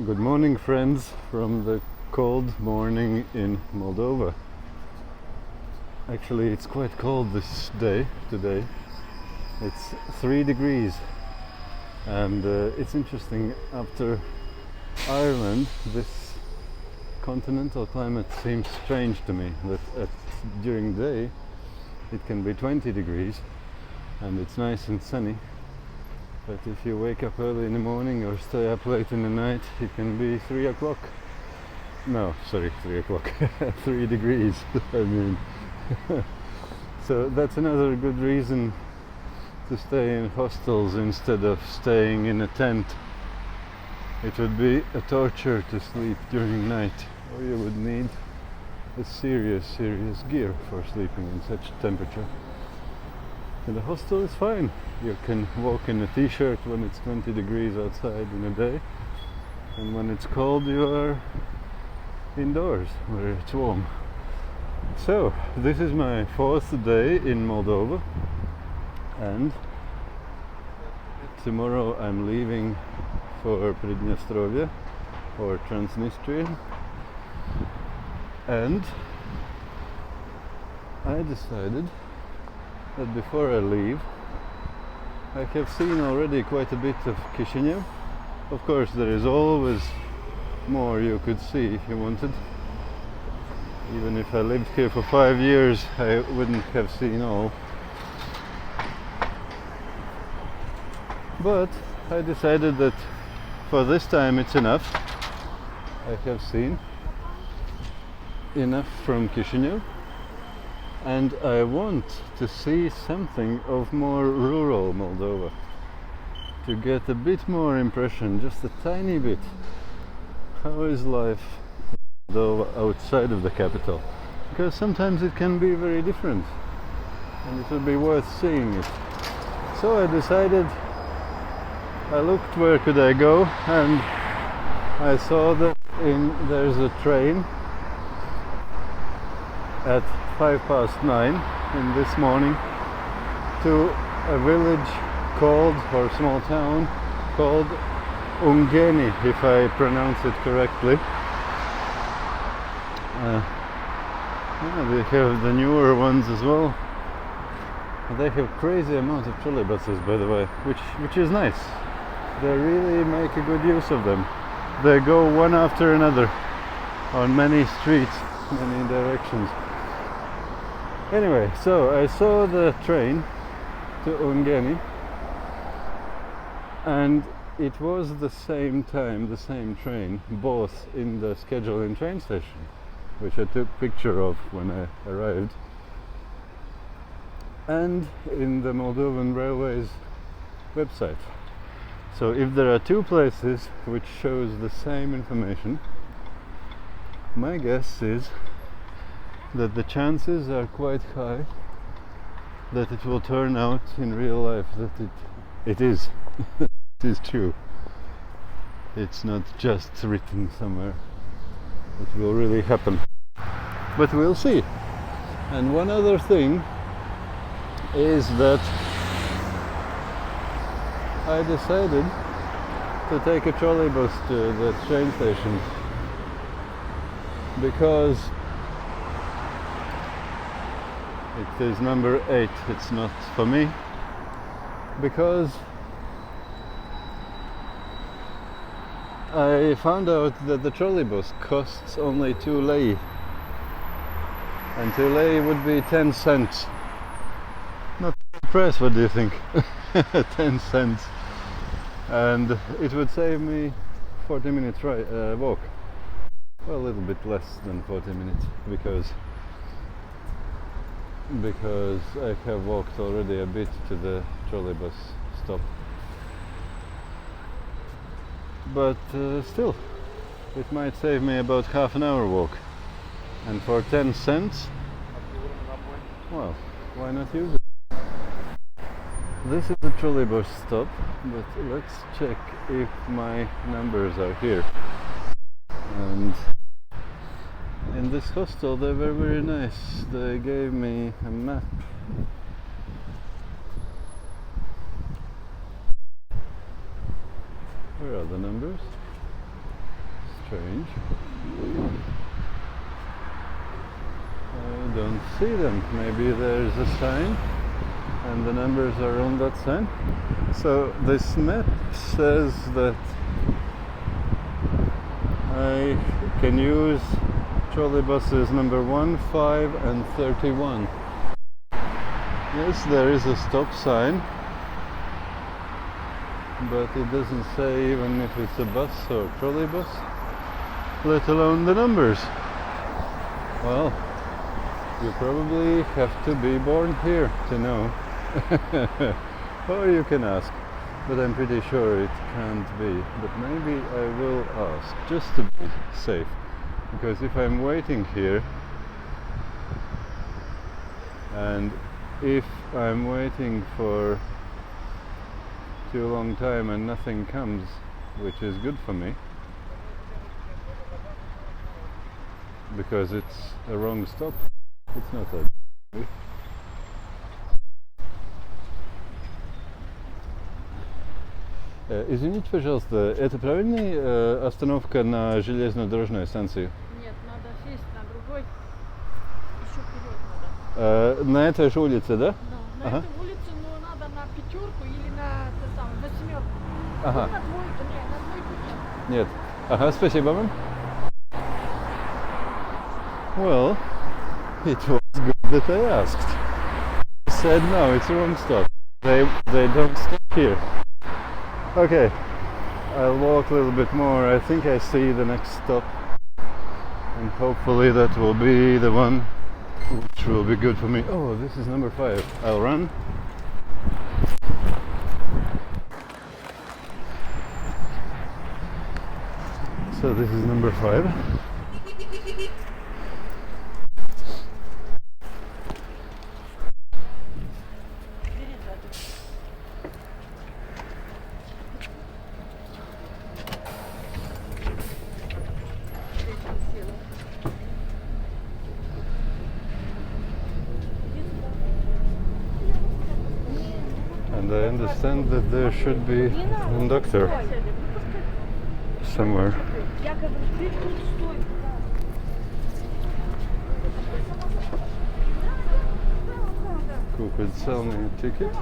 Good morning, friends, from the cold morning in Moldova. Actually, it's quite cold this day, today. It's 3 degrees, and it's interesting, after Ireland, this continental climate seems strange to me, that during the day it can be 20 degrees and it's nice and sunny. But if you wake up early in the morning or stay up late in the night, it can be 3 o'clock. No, sorry, 3 o'clock. 3 degrees, I mean. So that's another good reason to stay in hostels instead of staying in a tent. It would be a torture to sleep during night, or you would need a serious gear for sleeping in such temperature. And the hostel is fine. You can walk in a t-shirt when it's 20 degrees outside in a day, and when it's cold you are indoors where it's warm. So this is my 4th day in Moldova, and tomorrow I'm leaving for Pridnestrovia or Transnistria, and I decided that before I leave, I have seen already quite a bit of Chisinau. Of course, there is always more you could see if you wanted. Even if I lived here for 5 years, I wouldn't have seen all. But I decided that for this time it's enough. I have seen enough from Chisinau, and I want to see something of more rural Moldova, to get a bit more impression, just a tiny bit. How is life in Moldova outside of the capital? Because sometimes it can be very different, and it would be worth seeing it. So I decided, I looked where could I go, and I saw that there's a train at 9:05 in this morning to a village called, or small town called Ungheni, if I pronounce it correctly. They have the newer ones as well. They have crazy amount of trolley buses, by the way, which is nice. They really make a good use of them. They go one after another on many streets, many directions. Anyway, so I saw the train to Ungheni, and it was the same time, the same train, both in the schedule in train station, which I took picture of when I arrived, and in the Moldovan Railways website. So if there are two places which shows the same information, my guess is that the chances are quite high that it will turn out in real life that it is it is true. It's not just written somewhere. It will really happen. But we'll see. And one other thing is that I decided to take a trolley bus to the train station, because it is number 8, it's not for me, because I found out that the trolley bus costs only 2 lei, and 2 lei would be 10 cents. Not the price, what do you think? 10 cents. And it would save me 40 minutes walk. Well, a little bit less than 40 minutes, because I have walked already a bit to the trolley bus stop. But still, it might save me about half an hour walk. And for 10 cents, well, why not use it? This is the trolley bus stop, but let's check if my numbers are here. And in this hostel they were very nice. They gave me a map. Where are the numbers? strange. I don't see them. Maybe there's a sign and the numbers are on that sign. So this map says that I can use trolley buses number 1, 5 and 31. Yes, there is a stop sign, but it doesn't say even if it's a bus or trolley bus, let alone the numbers. Well, you probably have to be born here to know. Or you can ask, but I'm pretty sure it can't be. But maybe I will ask, just to be safe. Because if I'm waiting here, and if I'm waiting for too long time and nothing comes, which is good for me, because it's a wrong stop, it's not a... Извините, пожалуйста, это правильная остановка на железнодорожной станции? Нет, надо сесть на другой, еще вперед надо. На этой же улице, да? Да, на этой улице, но надо на пятерку или на восьмерку. Ага. На двойку, нет, на двойку нет. Нет. Ага, спасибо вам. Well, it was good that I asked. I said no, it's a wrong stop. They don't stop here. Okay, I'll walk a little bit more. I think I see the next stop, and hopefully that will be the one which will be good for me. Oh, this is number 5. I'll run. So this is number 5. And I understand that there should be a conductor somewhere. Who could sell me a ticket?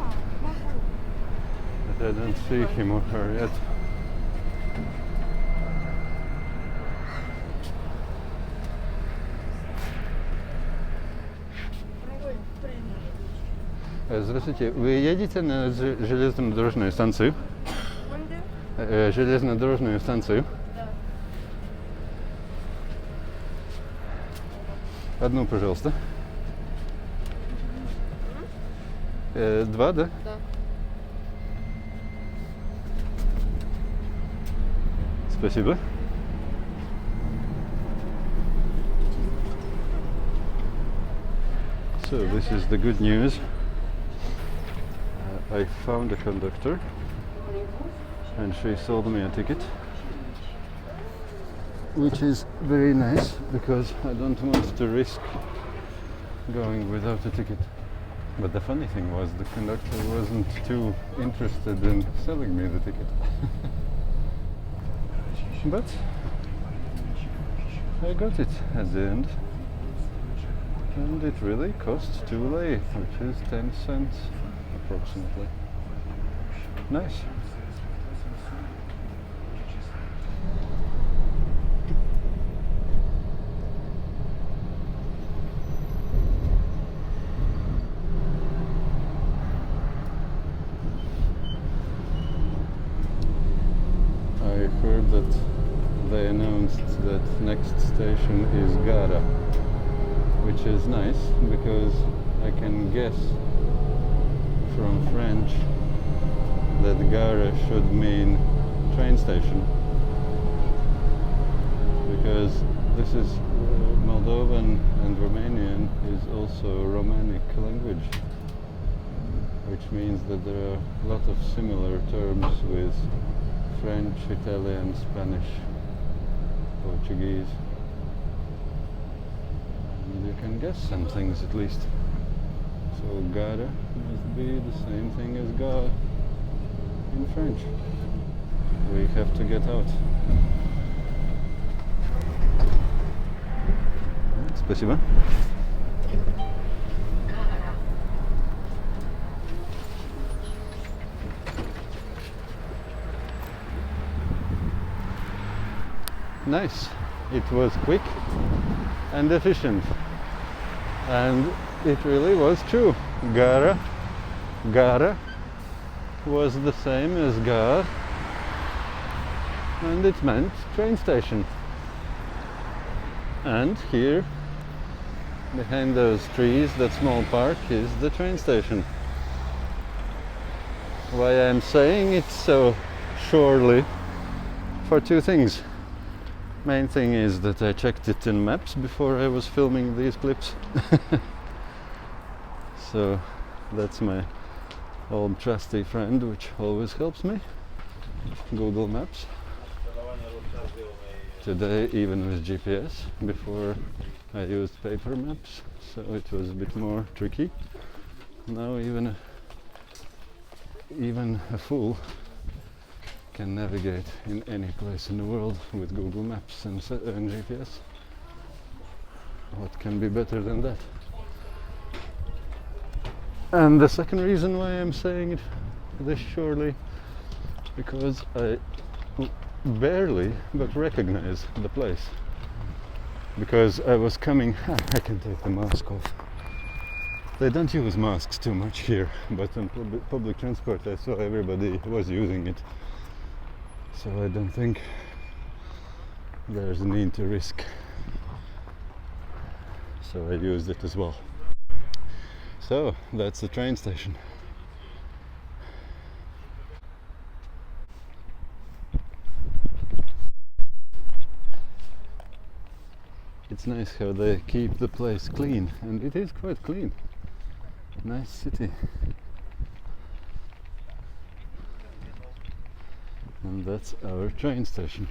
But I don't see him or her yet. Здравствуйте, вы едете на железнодорожную станцию? Железнодорожную станцию? Да. Одну, пожалуйста. 2, да? Да. Спасибо. So this is the good news. I found a conductor and she sold me a ticket, which is very nice because I don't want to risk going without a ticket. But the funny thing was the conductor wasn't too interested in selling me the ticket. But I got it at the end, and it really cost 2 lei, which is 10 cents approximately. Nice. I heard that they announced that next station is Gara, which is nice because I can guess from French that Gara should mean train station, because this is Moldovan and Romanian is also Romanic language, which means that there are a lot of similar terms with French, Italian, Spanish, Portuguese, and you can guess some things at least. So Gara must be the same thing as God in French. We have to get out. Спасибо. Nice. It was quick and efficient. And it really was true. Gara was the same as Gar, and it meant train station. And here, behind those trees, that small park, is the train station. Why I'm saying it so surely? For two things. Main thing is that I checked it in maps before I was filming these clips. So that's my old trusty friend, which always helps me. Google Maps. Today even with GPS. Before I used paper maps, so it was a bit more tricky. Now even a fool can navigate in any place in the world with Google Maps and GPS. What can be better than that? And the second reason why I'm saying it this surely, because I barely but recognize the place. Because I was coming, I can take the mask off. They don't use masks too much here, but on public transport I saw everybody was using it. So I don't think there's a need to risk. So I used it as well. So that's the train station. It's nice how they keep the place clean, and it is quite clean. Nice city. And that's our train station.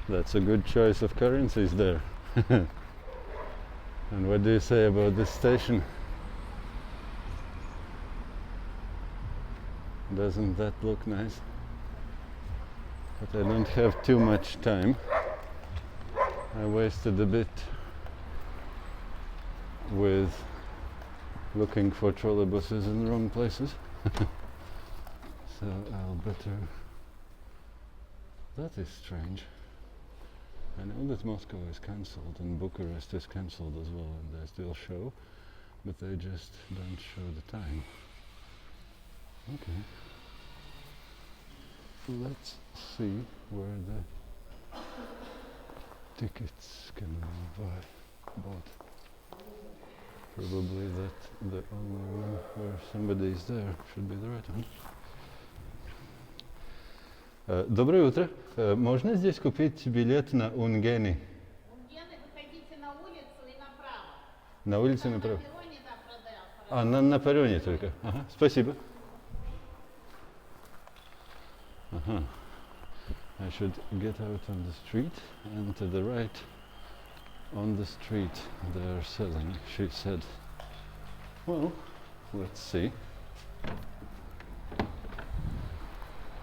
That's a good choice of currencies there. And what do you say about this station? Doesn't that look nice? But I don't have too much time. I wasted a bit with looking for trolleybuses in the wrong places. So I'll better... That is strange. I know that Moscow is cancelled and Bucharest is cancelled as well, and they still show, but they just don't show the time. Okay. Let's see where the tickets can be bought. Probably that the only one where somebody is there should be the right one. Доброе утро. Можно здесь купить билет на Ungheni? Ungheni, выходите на улицу и направо. На улице направо? На перроне, да, продал. А, на перроне только. Ага, спасибо. Ага. I should get out on the street, and to the right on the street they are selling, she said. Well, let's see.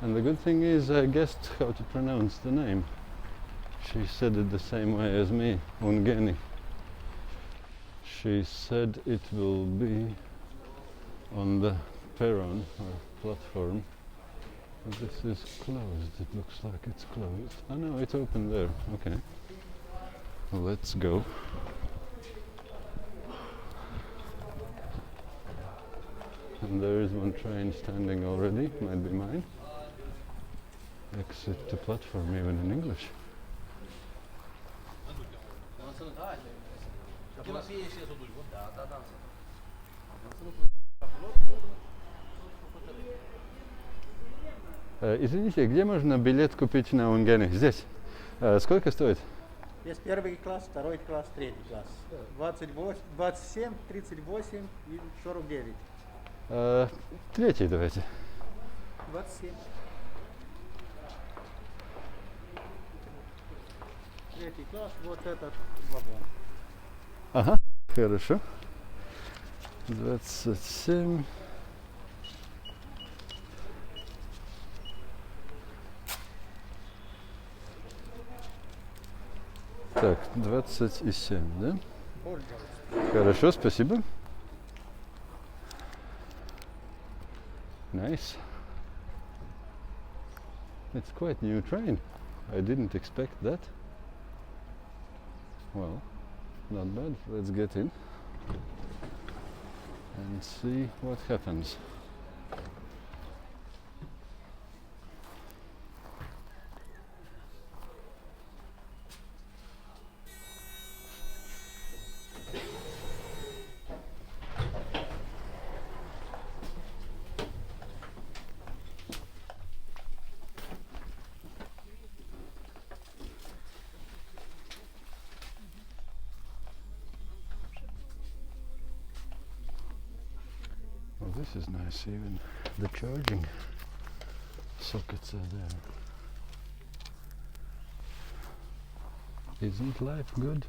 And the good thing is I guessed how to pronounce the name. She said it the same way as me, Ungheni. She said it will be on the perron or platform. But this is closed. It looks like it's closed. Oh no, it's open there. Okay. Well, let's go. And there is one train standing already. Might be mine. Exit to platform, even in English. Извините, где можно билет купить на Ungheni? Здесь. Сколько стоит? Есть первый класс, второй класс, третий класс. 28, 27, 38 и 49. Третий давайте. 27. Третий класс, вот этот вагон. Ага, хорошо. 27. Так, 27, да? Пользоваться. Хорошо, спасибо. Nice. It's quite new train. I didn't expect that. Well, not bad. Let's get in and see what happens. Well, this is nice, even the charging sockets are there. Isn't life good?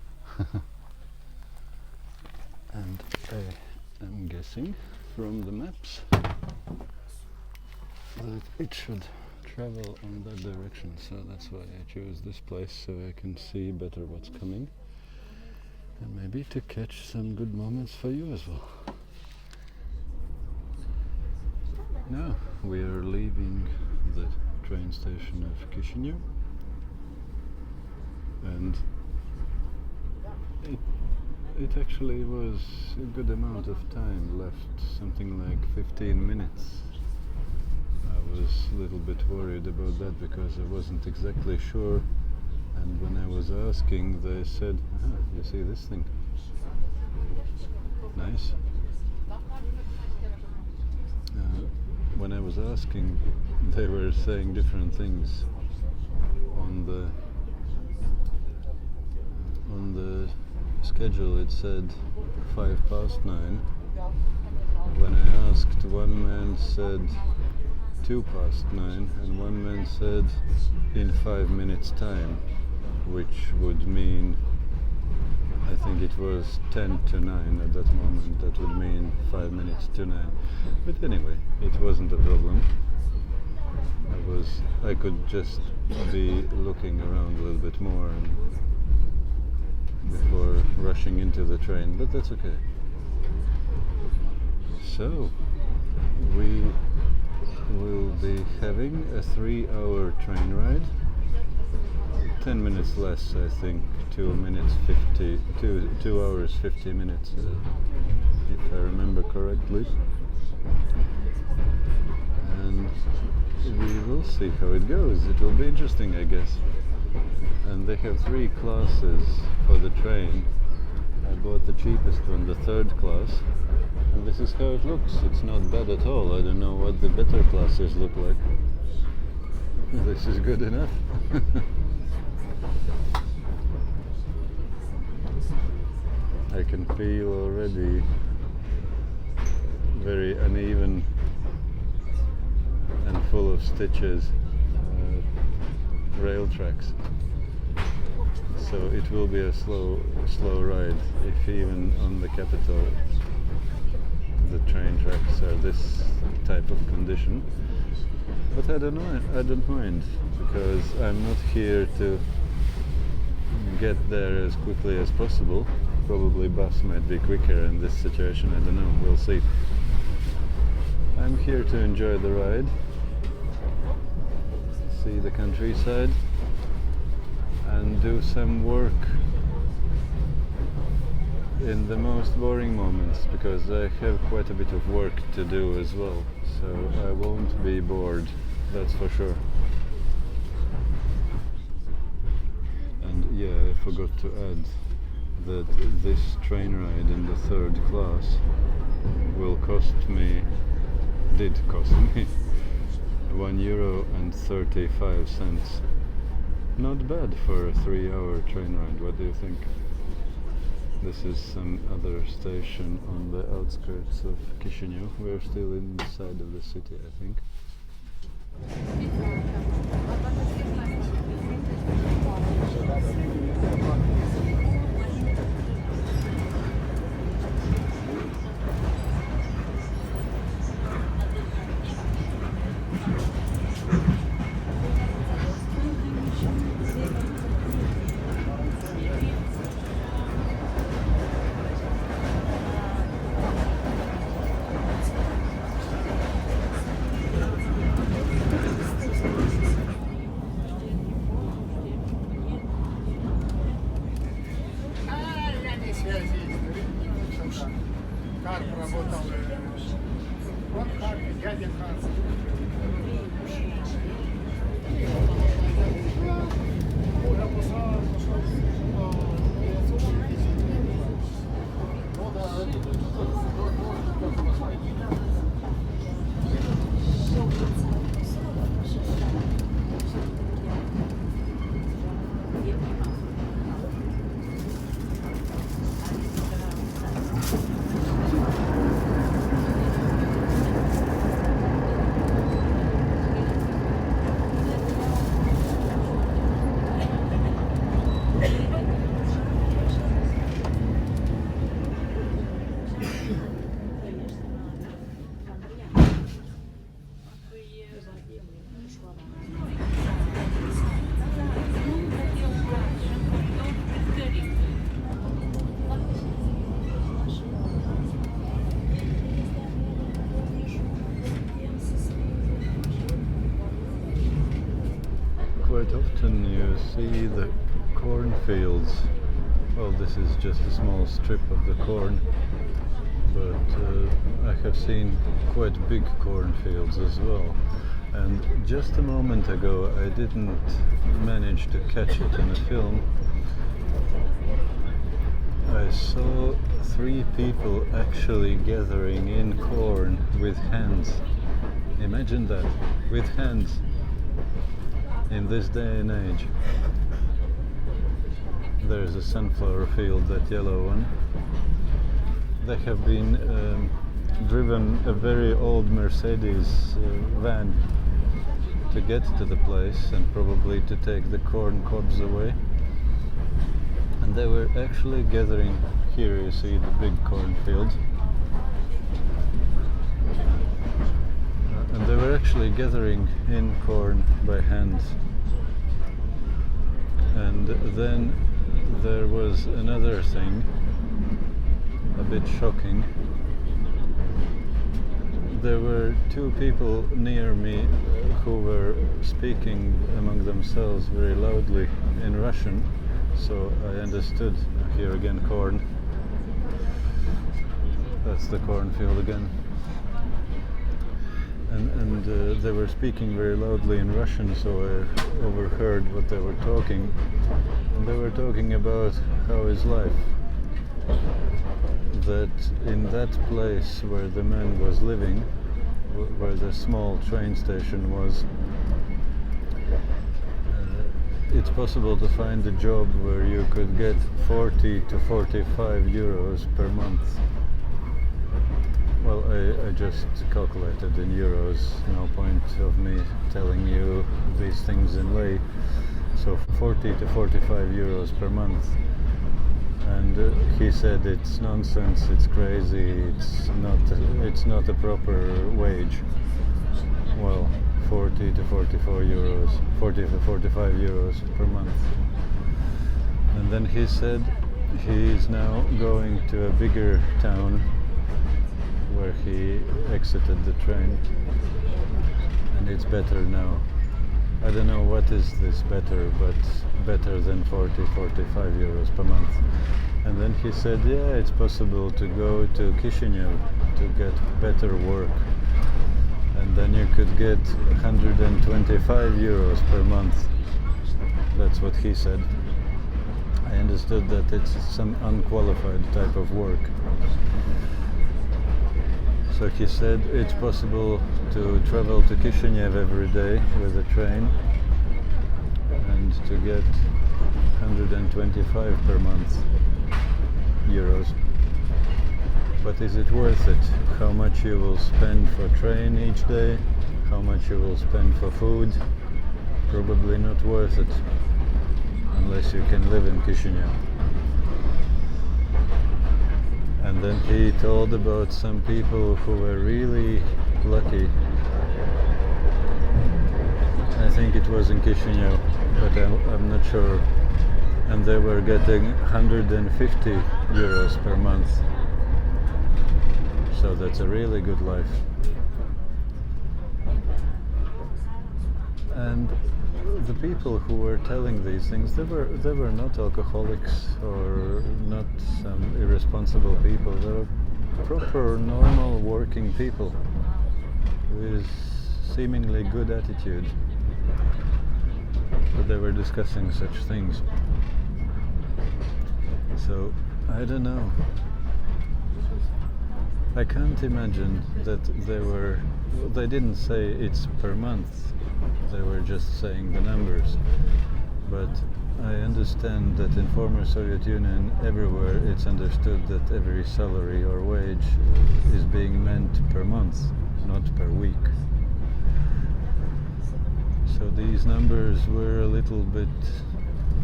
And I am guessing from the maps that it should travel on that direction, so that's why I chose this place, so I can see better what's coming and maybe to catch some good moments for you as well. Now we are leaving the train station of Chisinau, and it actually was a good amount of time left, something like 15 minutes. I was a little bit worried about that because I wasn't exactly sure, and when I was asking they said, you see this thing? Nice. When I was asking, they were saying different things. On the schedule it said 9:05. When I asked, one man said 9:02, and one man said in 5 minutes time, which would mean, I think it was 10 to 9 at that moment. That would mean 5 minutes to 9. But anyway, it wasn't a problem. I could just be looking around a little bit more before rushing into the train, but that's okay. So, we will be having a 3-hour train ride. 10 minutes less, I think. 2 hours 50 minutes, if I remember correctly. And we will see how it goes. It will be interesting, I guess. And they have 3 classes for the train. I bought the cheapest one, the 3rd class, and this is how it looks. It's not bad at all. I don't know what the better classes look like. This is good enough. I can feel already very uneven and full of stitches rail tracks. So it will be a slow ride, if even on the capital the train tracks are this type of condition. But I don't mind, because I'm not here to get there as quickly as possible. Probably bus might be quicker in this situation, I don't know, we'll see. I'm here to enjoy the ride, see the countryside, and do some work in the most boring moments, because I have quite a bit of work to do as well, so I won't be bored, that's for sure. And yeah, I forgot to add that this train ride in the 3rd class did cost me €1.35. Not bad for a 3-hour train ride, what do you think? This is some other station on the outskirts of Chisinau. We're still inside of the city, I think. Quite often you see the cornfields. Well, this is just a small strip of the corn, but I have seen quite big cornfields as well. And just a moment ago I didn't manage to catch it in a film. I saw 3 people actually gathering in corn with hands. Imagine that, with hands, in this day and age. There's a sunflower field, that yellow one. They have been driven a very old Mercedes van to get to the place and probably to take the corn cobs away. And they were actually gathering, here you see the big cornfield. And they were actually gathering in corn by hand. And then there was another thing, a bit shocking. There were 2 people near me who were speaking among themselves very loudly in Russian, so I understood. Here again, corn. That's the cornfield again. And they were speaking very loudly in Russian, so I overheard what they were talking. And they were talking about how is life. That in that place where the man was living, where the small train station was, it's possible to find a job where you could get 40 to 45 euros per month. Well, I just calculated in euros, no point of me telling you these things in lei. So 40 to 45 euros per month. And he said it's nonsense, it's crazy, it's not a proper wage. Well, 40 to 44 euros, 40 to 45 euros per month. And then he said he's now going to a bigger town where he exited the train, and it's better now. I don't know what is this better, but better than 40-45 euros per month. And then he said, yeah, it's possible to go to Chisinau to get better work, and then you could get 125 euros per month. That's what he said. I understood that it's some unqualified type of work. So he said it's possible to travel to Chisinau every day with a train and to get 125 per month euros. But is it worth it? How much you will spend for train each day? How much you will spend for food? Probably not worth it, unless you can live in Chisinau. And then he told about some people who were really lucky. I think it was in Chisinau, but I'm not sure. And they were getting 150 euros per month. So that's a really good life. And the people who were telling these things, they were not alcoholics or not some irresponsible people. They were proper, normal, working people with seemingly good attitude. But they were discussing such things. So, I don't know. I can't imagine that they didn't say it's per month. They were just saying the numbers. But I understand that in former Soviet Union, everywhere it's understood that every salary or wage is being meant per month, not per week. So these numbers were a little bit,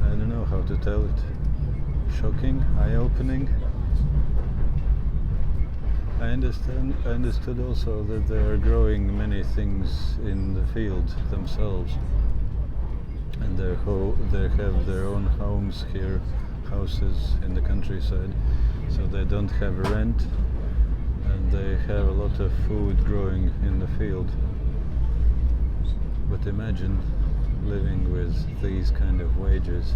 I don't know how to tell it, shocking, eye-opening. I understood also that they are growing many things in the field themselves, and they have their own homes here, houses in the countryside, so they don't have rent, and they have a lot of food growing in the field. But imagine living with these kind of wages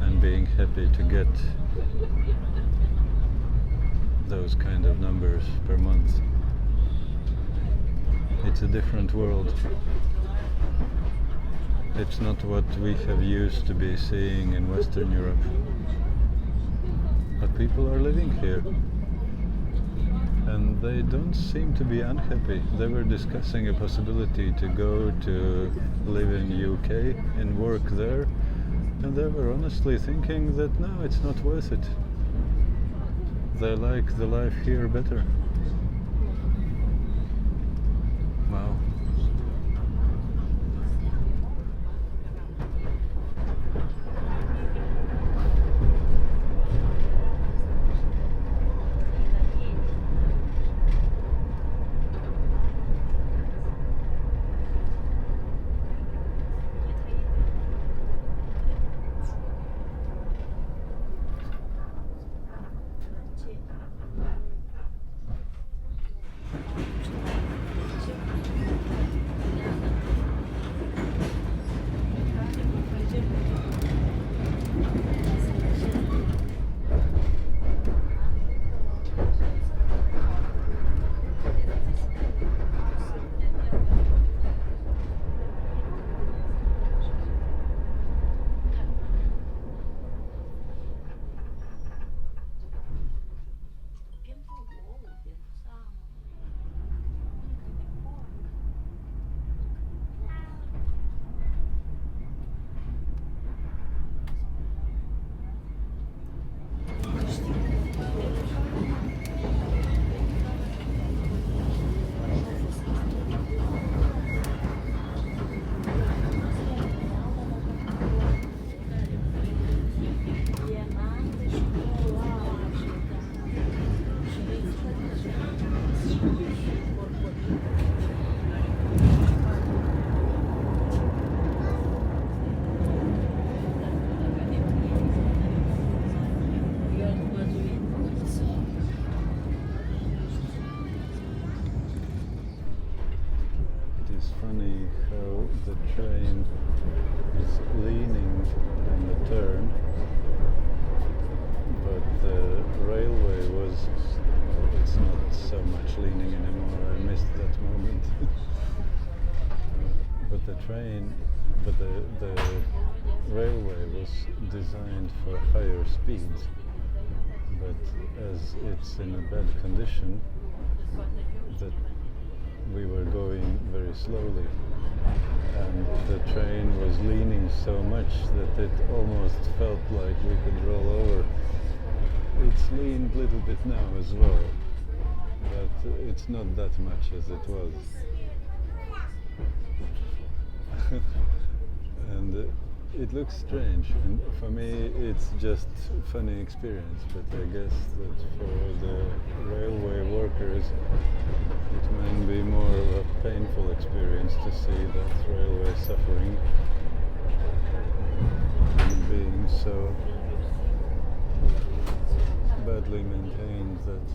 and being happy to get those kind of numbers per month. It's a different world. It's not what we have used to be seeing in Western Europe. But people are living here. And they don't seem to be unhappy. They were discussing a possibility to go to live in UK and work there. And they were honestly thinking that no, it's not worth it. They like the life here better. Wow. Funny how the train is leaning in the turn, but the railway it's not so much leaning anymore. I missed that moment. But the railway was designed for higher speeds, but as it's in a bad condition, we were going very slowly, and the train was leaning so much that it almost felt like we could roll over. It's leaned a little bit now as well, but it's not that much as it was. And it looks strange, and for me it's just a funny experience, but I guess that for the railway workers it might be more of a painful experience to see that railway suffering and being so badly maintained that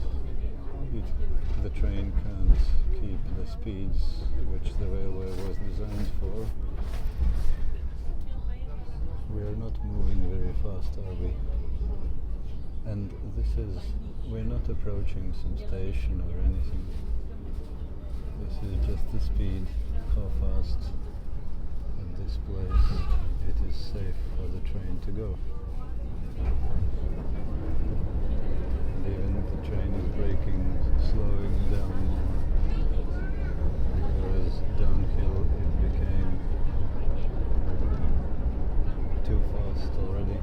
the train can't keep the speeds which the railway was designed for. We are not moving very fast, are we? And we're not approaching some station or anything. This is just the speed, how fast at this place it is safe for the train to go. And even the train is braking, slowing down, whereas downhill it became too fast already.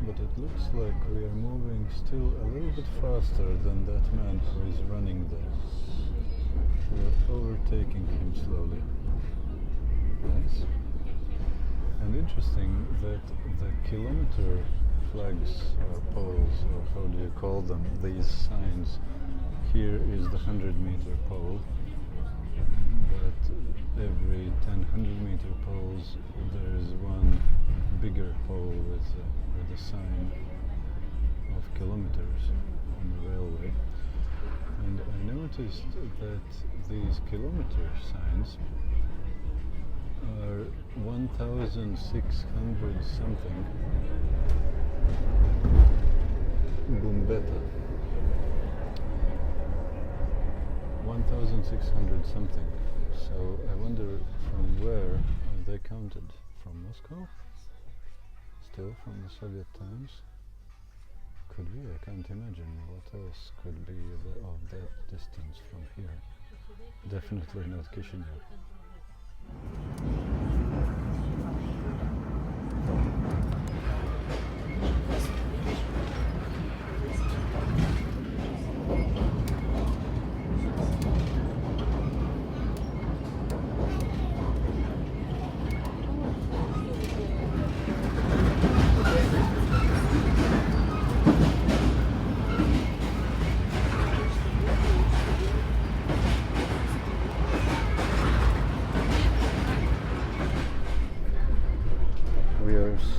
But it looks like we are moving still a little bit faster than that man who is running there. We're overtaking him slowly. Nice. And interesting that the kilometer flags or poles, or how do you call them, these signs, here is the 100-meter pole, but every 100-meter poles there is one bigger pole with a sign of kilometers on the railway. And I noticed that these kilometer signs are 1,600 something Bumbeta. 1,600 something. So I wonder from where are they counted? From Moscow? Still from the Soviet times? Could be, I can't imagine what else could be of that distance from here. Definitely not Chisinau.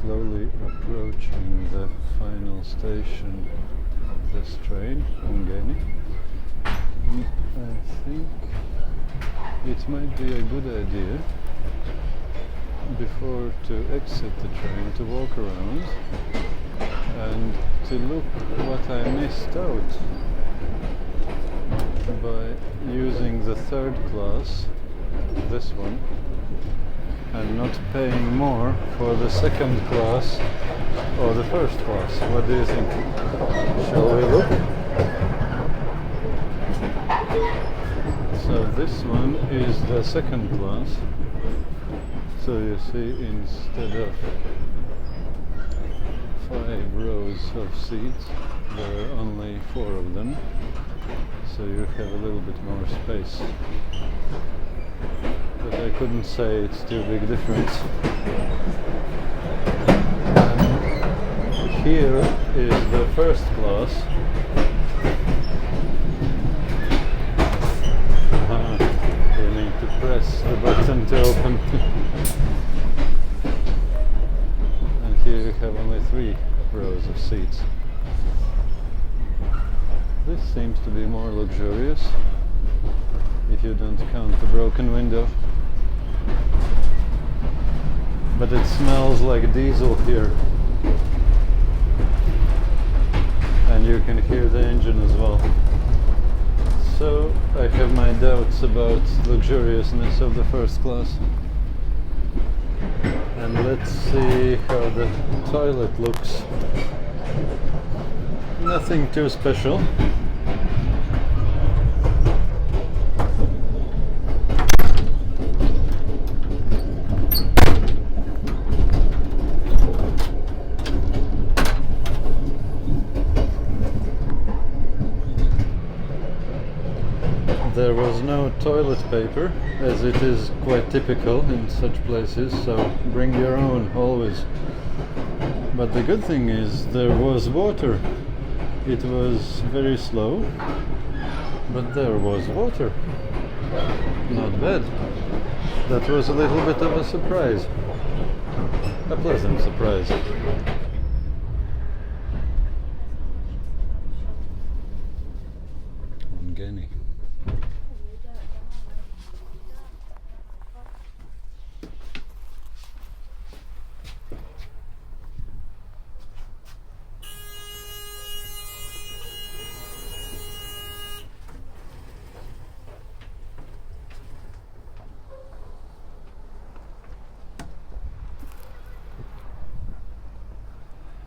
Slowly approaching the final station of this train, Ungheni. I think it might be a good idea before to exit the train to walk around and to look what I missed out by using the third class, this one, and not paying more for the second class or the first class. What do you think? Shall we look? So this one is the second class. So you see, instead of 5 rows of seats, there are only 4 of them. So you have a little bit more space. But I couldn't say it's too big difference. And here is the first class. You need to press the button to open. And here you have only 3 rows of seats. This seems to be more luxurious, if you don't count the broken window. But it smells like diesel here. And you can hear the engine as well. So I have my doubts about luxuriousness of the first class. And let's see how the toilet looks. Nothing too special. There was no toilet paper, as it is quite typical in such places, so bring your own always. But the good thing is there was water. It was very slow, but there was water. Not bad. That was a little bit of a surprise. A pleasant surprise. Ungheni.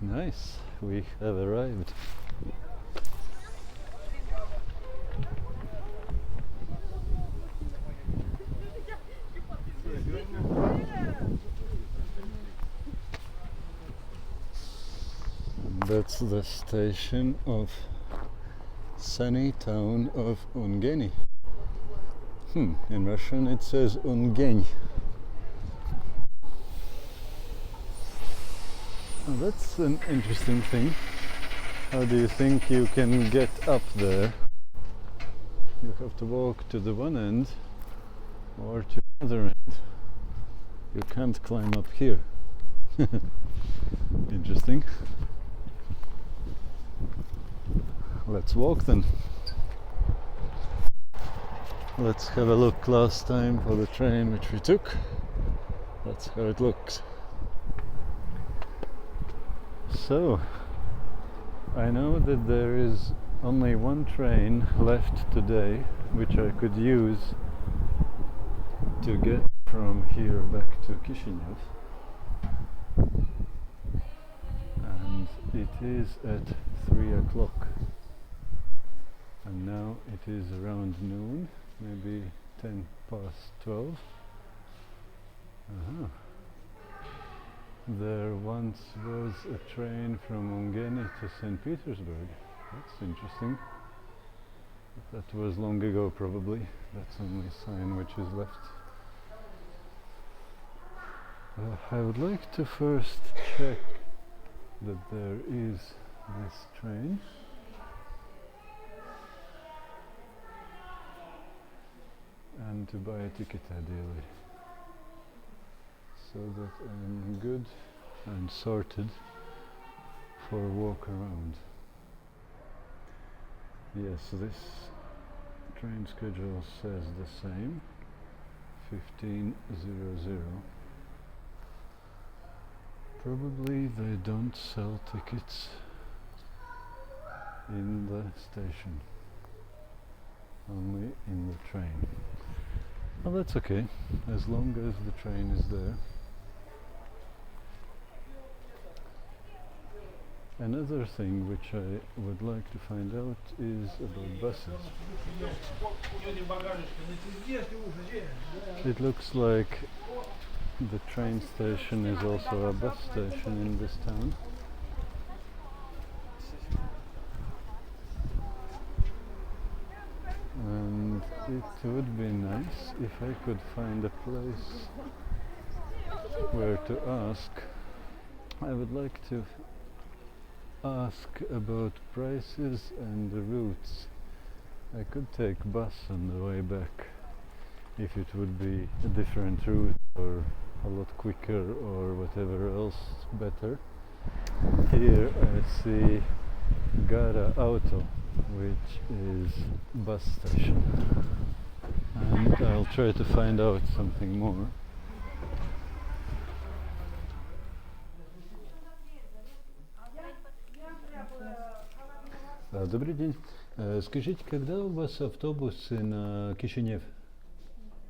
Nice, we have arrived. That's the station of sunny town of Ungheni. In Russian it says Ungheni. Oh, that's an interesting thing. How do you think you can get up there? You have to walk to the one end or to the other end. You can't climb up here. Interesting. Let's walk then. Let's have a look last time for the train which we took. That's how it looks. So, I know that there is only one train left today which I could use to get from here back to Chisinau. And it is at 3 o'clock. And now it is around noon, maybe 10 past 12. There once was a train from Ungheni to St. Petersburg. That's interesting. That was long ago probably. That's the only sign which is left. I would like to first check that there is this train. And to buy a ticket ideally, so that I'm good and sorted for a walk around. Yes, this train schedule says the same, 15:00. Probably they don't sell tickets in the station, only in the train. Well, that's okay, as long as the train is there. Another thing which I would like to find out is about buses. It looks like the train station is also a bus station in this town. And it would be nice if I could find a place where to ask. I would like to ask about prices and the routes. I could take bus on the way back if it would be a different route or a lot quicker or whatever else better. Here I see Gara Auto, which is bus station, and I'll try to find out something more. Добрый день. Скажите, когда у вас автобусы на Кишинев?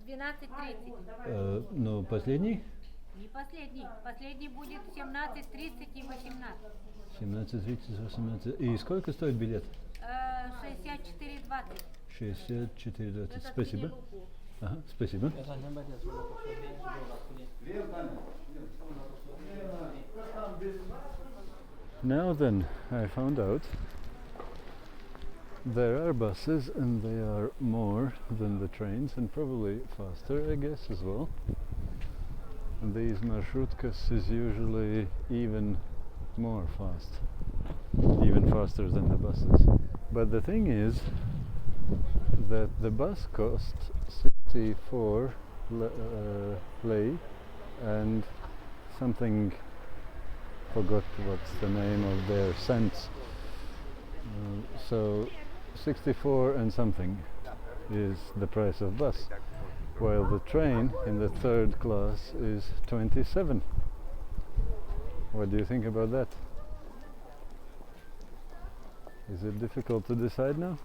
12:30. Ну, последний? Не последний. Последний будет 17:30 и 18. 17:30, 18. И сколько стоит билет? 64,20. 64,20. Спасибо. Ага, спасибо. Now then, I found out there are buses and they are more than the trains and probably faster, I guess, as well. And these marshutkas is usually even more fast, even faster than the buses. But the thing is that the bus costs 64 lei and something, forgot what's the name of their cents. So 64 and something is the price of bus, while the train in the third class is 27. What do you think about that? Is it difficult to decide now?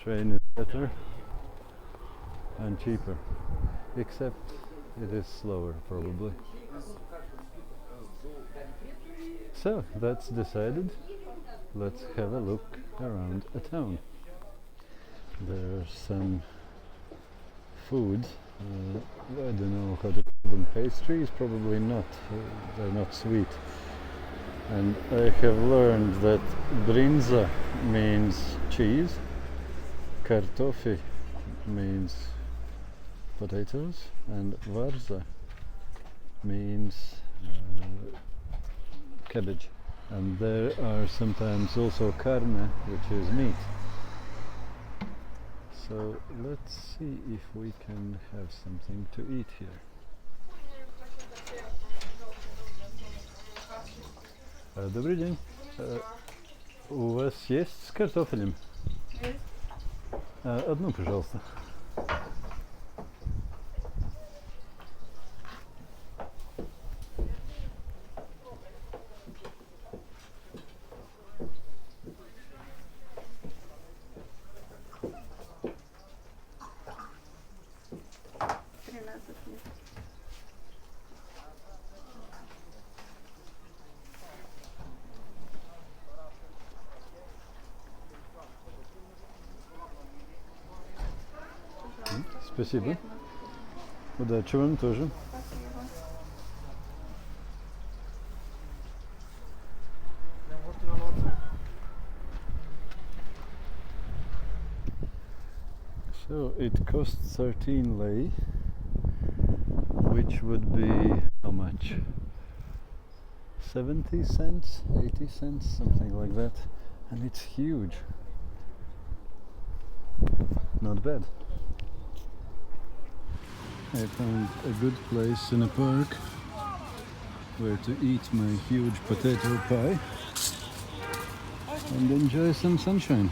Train is better and cheaper, except it is slower probably. So that's decided. Let's have a look around a town. There's some food. I don't know how to call them. Pastries? Probably not. They're not sweet. And I have learned that brinza means cheese, kartofi means potatoes, and varza means cabbage. And there are sometimes also carne, which is meat. So let's see if we can have something to eat here. Добрый день. У вас есть с картофелем? Есть. Одну, пожалуйста. Спасибо. Удачи вам тоже. So it costs 13 lei, which would be how much? 70 cents, 80 cents, something like that. And it's huge. Not bad. I found a good place in a park where to eat my huge potato pie and enjoy some sunshine.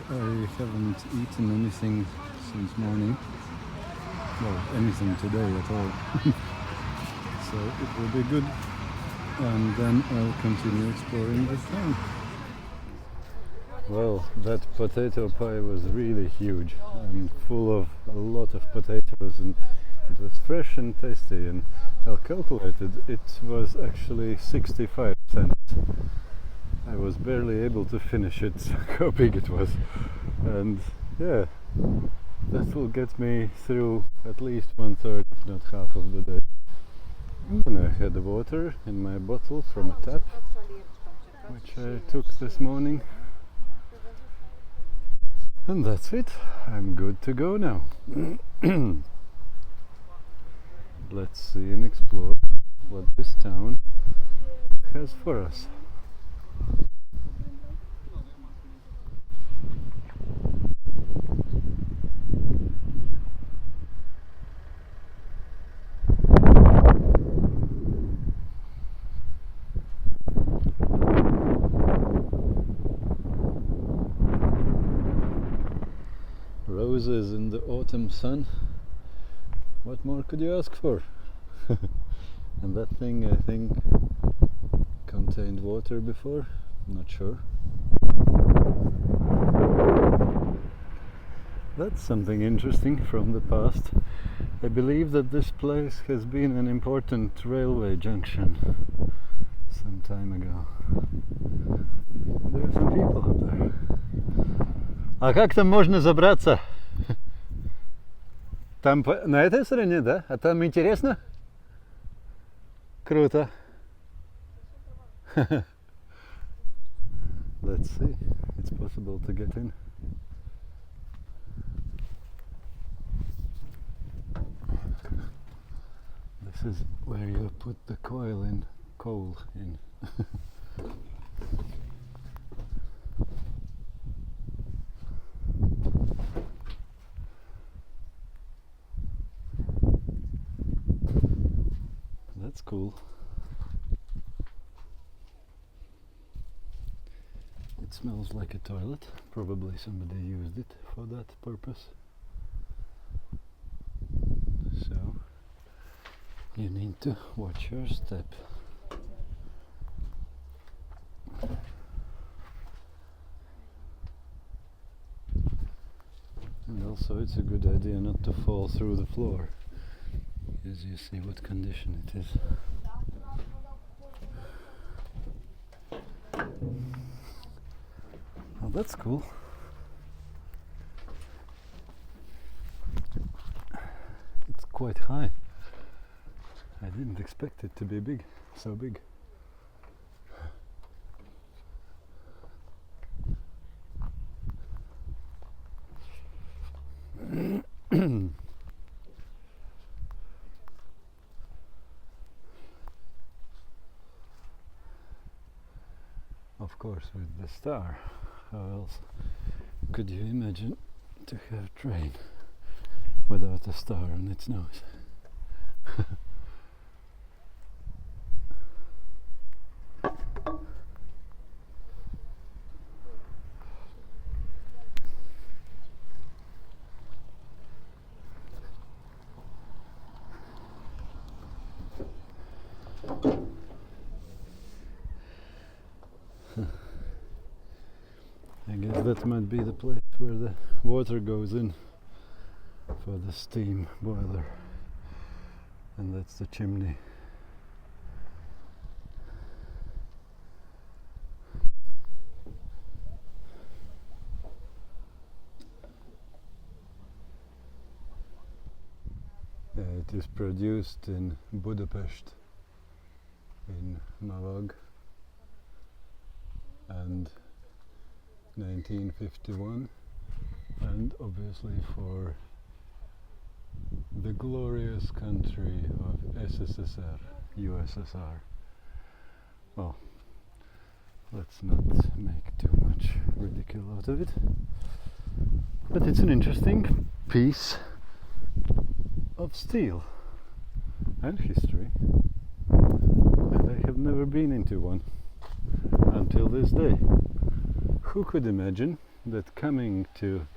I haven't eaten anything since morning, well, anything today at all. So it will be good, and then I'll continue exploring the town. Well, that potato pie was really huge and full of a lot of potatoes, and it was fresh and tasty, and I calculated it was actually 65 cents. I was barely able to finish it, how big it was, and yeah, that will get me through at least 1/3, if not half of the day. And I had water in my bottle from a tap, which I took this morning. And that's it. I'm good to go now. Let's see and explore what this town has for us. Roses in the autumn sun. What more could you ask for? And that thing, I think, contained water before. I'm not sure. That's something interesting from the past. I believe that this place has been an important railway junction some time ago. There are some people up there. А как там можно забраться? Там на этой стороне, да? А там интересно? Круто. Let's see. It's possible to get in. This is where you put the coal in. That's cool. It smells like a toilet. Probably somebody used it for that purpose. So you need to watch your step. And also it's a good idea not to fall through the floor, as you see what condition it is. Oh, that's cool. It's quite high. I didn't expect it to be big, so big. Of course, with the star, how else could you imagine to have a train without a star on its nose? I guess that might be the place where the water goes in for the steam boiler, and that's the chimney. It is produced in Budapest, in Mavag, and 1951, and obviously for the glorious country of SSSR, USSR. Well, let's not make too much ridicule out of it, but it's an interesting piece of steel and history, and I have never been into one until this day. Who could imagine that coming to,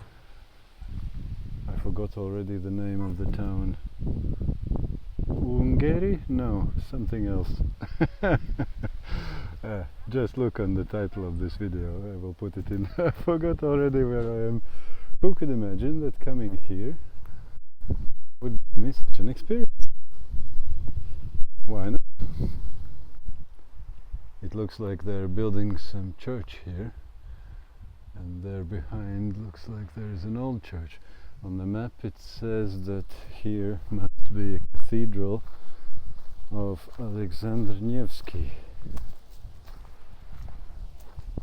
I forgot already the name of the town, Ungheni? No, something else. Just look on the title of this video, I will put it in. I forgot already where I am. Who could imagine that coming here would give me such an experience? Why not? It looks like they're building some church here, and there behind looks like there is an old church. On the map it says that here must be a cathedral of Alexander Nevsky.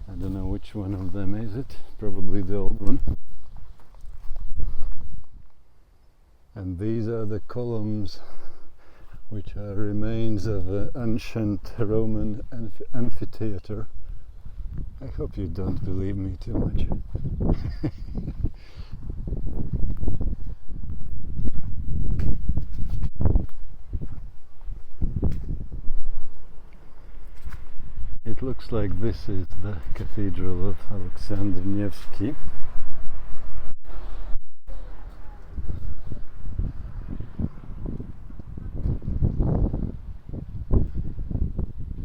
I don't know which one of them is it, probably the old one. And these are the columns which are remains of an ancient Roman amphitheater. I hope you don't believe me too much. It looks like this is the Cathedral of Alexander Nevsky.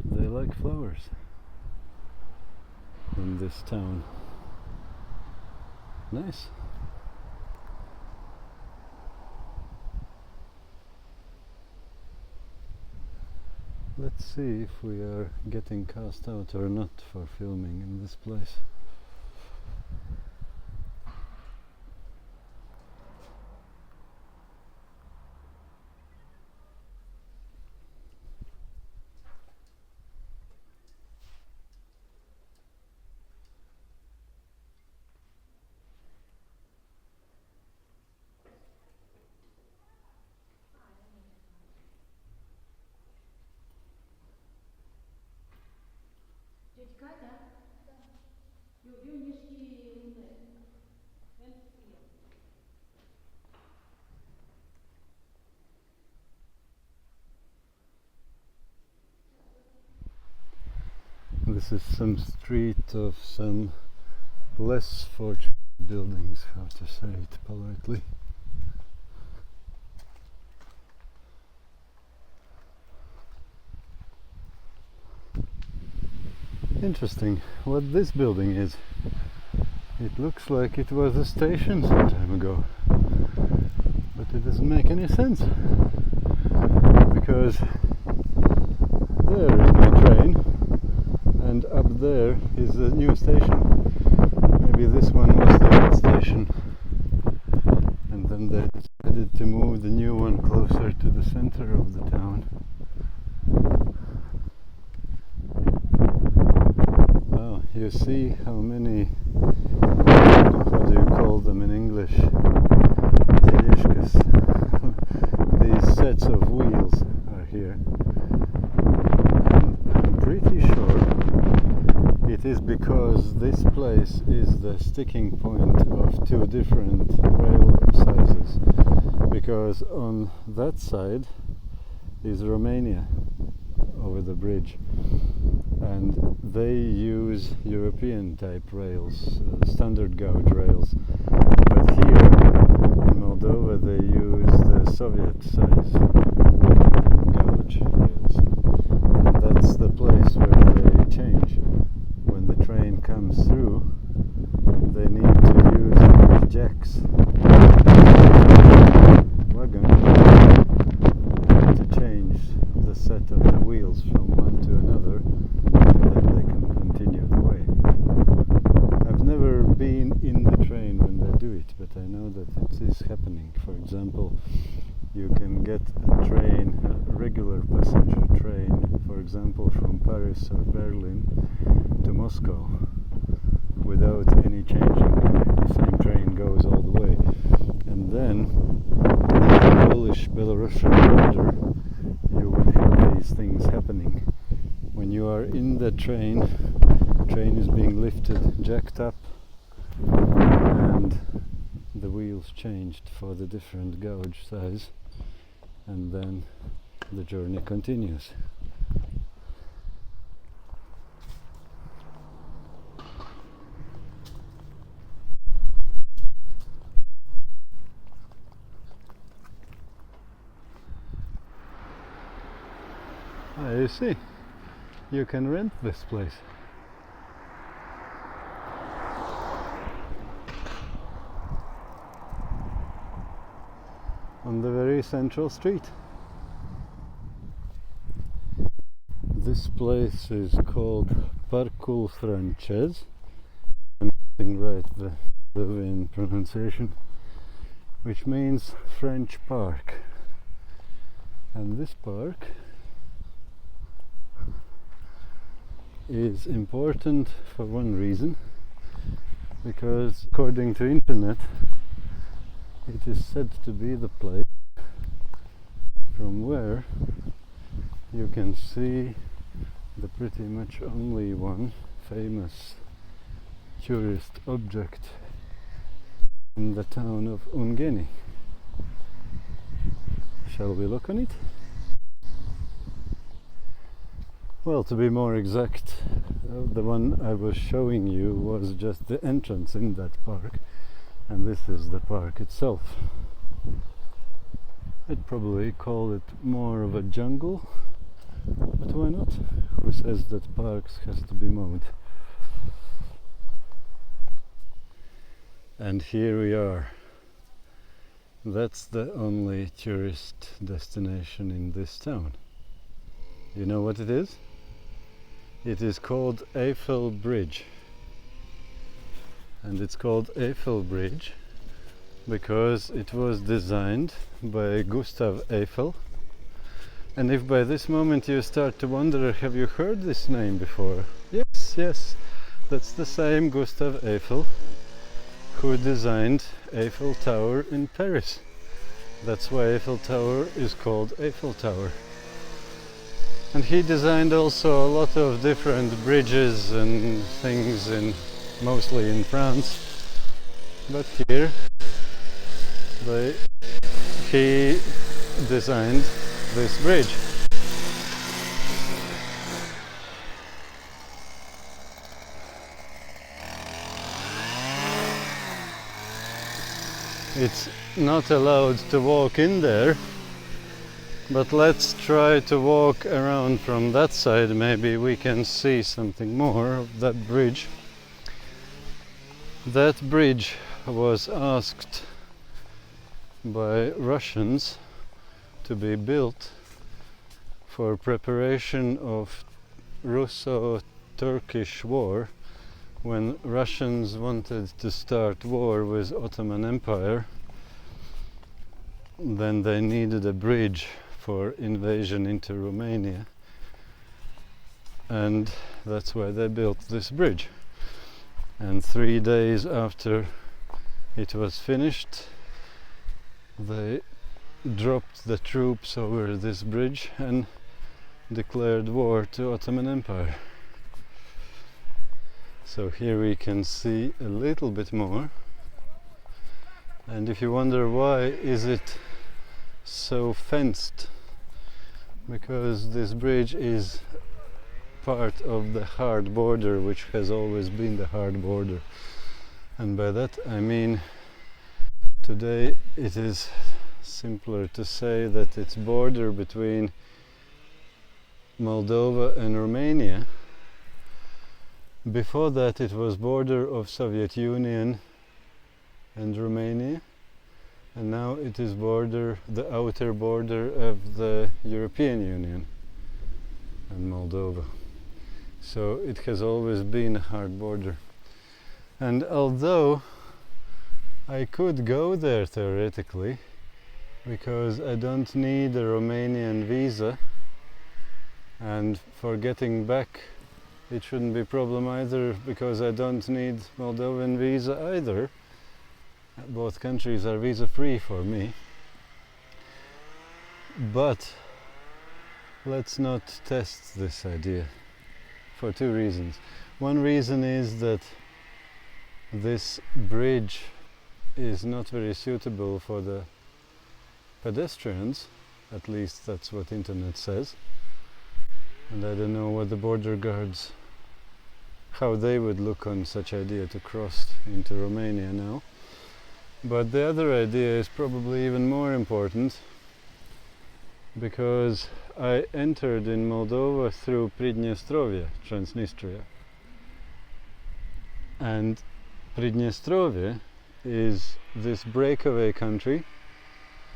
They like flowers in this town. Nice. Let's see if we are getting cast out or not for filming in this place. This is some street of some less fortunate buildings, how to say it politely. Interesting what this building is. It looks like it was a station some time ago, but it doesn't make any sense, because there is my train and up there is a new station. Maybe this one was the old station and then they decided to move the new one closer to the center of the town. Well, you see how many, how do you call them in English? Teleshkas. These sets of wheels are here. And I'm pretty sure it is because this place is the sticking point of two different rail sizes. Because on that side is Romania over the bridge, and they use European type rails, standard gauge rails, but here in Moldova they use the Soviet size gauge rails, and that's the place where they change. When the train comes through, they need to use these jacks wagon to change the set of the wheels from one to another, and then they can continue the way. I've never been in the train when they do it, but I know that it is happening. For example, you can get a train, a regular passenger train, for example from Paris or Berlin to Moscow without any changing. The same train goes all the way. And then in the Polish-Belarusian border you would have these things happening. When you are in the train is being lifted, jacked up, and the wheels changed for the different gauge size, and then the journey continues. You see, you can rent this place. On the very central street. This place is called Parcul Francez. I'm getting right the Slovakian pronunciation, which means French Park. And this park is important for one reason, because according to internet it is said to be the place from where you can see the pretty much only one famous tourist object in the town of Ungheni. Shall we look on it? Well, to be more exact, the one I was showing you was just the entrance in that park, and this is the park itself. I'd probably call it more of a jungle, but why not? Who says that parks has to be mowed? And here we are. That's the only tourist destination in this town. You know what it is? It is called Eiffel Bridge. And it's called Eiffel Bridge because it was designed by Gustav Eiffel. And if by this moment you start to wonder, have you heard this name before? Yes, that's the same Gustav Eiffel who designed Eiffel Tower in Paris. That's why Eiffel Tower is called Eiffel Tower. And he designed also a lot of different bridges and things, mostly in France. But here he designed this bridge. It's not allowed to walk in there, but let's try to walk around from that side. Maybe we can see something more of that bridge. That bridge was asked by Russians to be built for preparation of Russo-Turkish war, when Russians wanted to start war with Ottoman Empire. then they needed a bridge for invasion into Romania, and that's why they built this bridge. And 3 days after it was finished, they dropped the troops over this bridge and declared war to Ottoman Empire. So here we can see a little bit more, and if you wonder why is it so fenced, because this bridge is part of the hard border, which has always been the hard border. And by that I mean, today it is simpler to say that it's border between Moldova and Romania. Before that it was border of Soviet Union and Romania, and now it is the outer border of the European Union and Moldova. So it has always been a hard border. And although I could go there theoretically, because I don't need a Romanian visa, and for getting back it shouldn't be a problem either, because I don't need Moldovan visa either. Both countries are visa free for me. But let's not test this idea for 2 reasons. One reason is that this bridge is not very suitable for the pedestrians, at least that's what internet says, and I don't know what the border guards, how they would look on such idea to cross into Romania now. But the other idea is probably even more important, because I entered in Moldova through Pridnestrovia, Transnistria, and Pridnestrovia is this breakaway country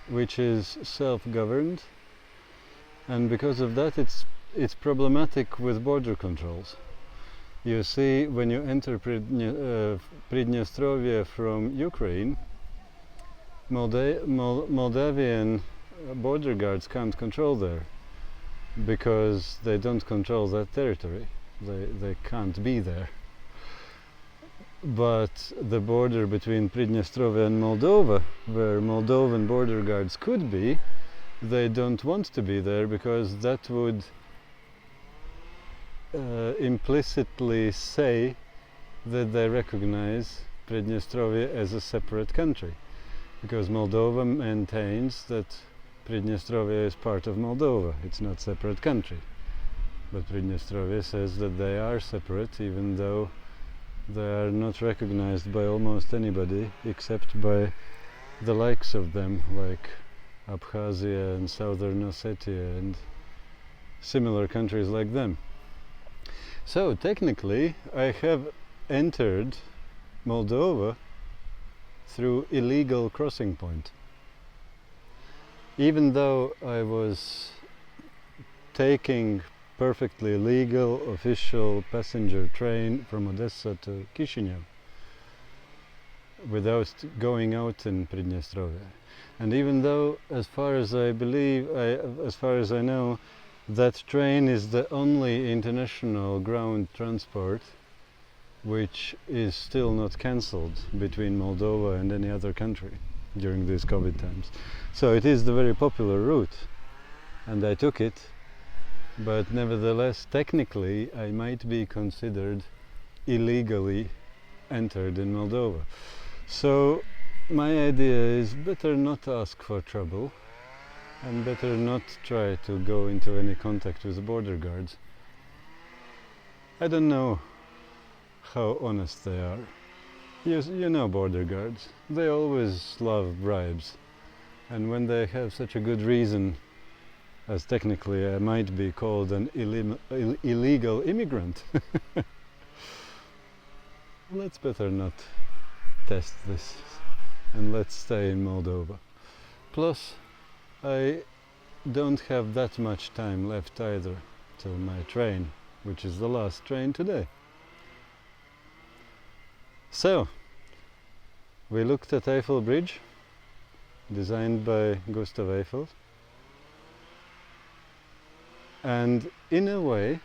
which is self-governed, and because of that it's problematic with border controls. You see, when you enter Pridnestrovia from Ukraine, Moldavian border guards can't control there, because they don't control that territory. They can't be there. But the border between Pridnestrovia and Moldova, where Moldovan border guards could be, they don't want to be there, because that would implicitly say that they recognize Pridnestrovia as a separate country, because Moldova maintains that Pridnestrovia is part of Moldova, it's not a separate country. But Pridnestrovia says that they are separate, even though they are not recognized by almost anybody except by the likes of them, like Abkhazia and Southern Ossetia and similar countries like them. So technically I have entered Moldova through illegal crossing point. Even though I was taking perfectly legal official passenger train from Odessa to Chisinau without going out in Pridnestrovia. And even though, as far as I know, that train is the only international ground transport which is still not cancelled between Moldova and any other country during these COVID times. So it is the very popular route, and I took it. But nevertheless, technically, I might be considered illegally entered in Moldova. So my idea is better not ask for trouble, and better not try to go into any contact with the border guards. I don't know how honest they are. You know border guards, they always love bribes, and when they have such a good reason, as technically I might be called an illegal immigrant. Let's better not test this, and let's stay in Moldova. Plus, I don't have that much time left either till my train, which is the last train today. So, we looked at Eiffel Bridge, designed by Gustav Eiffel. And in a way,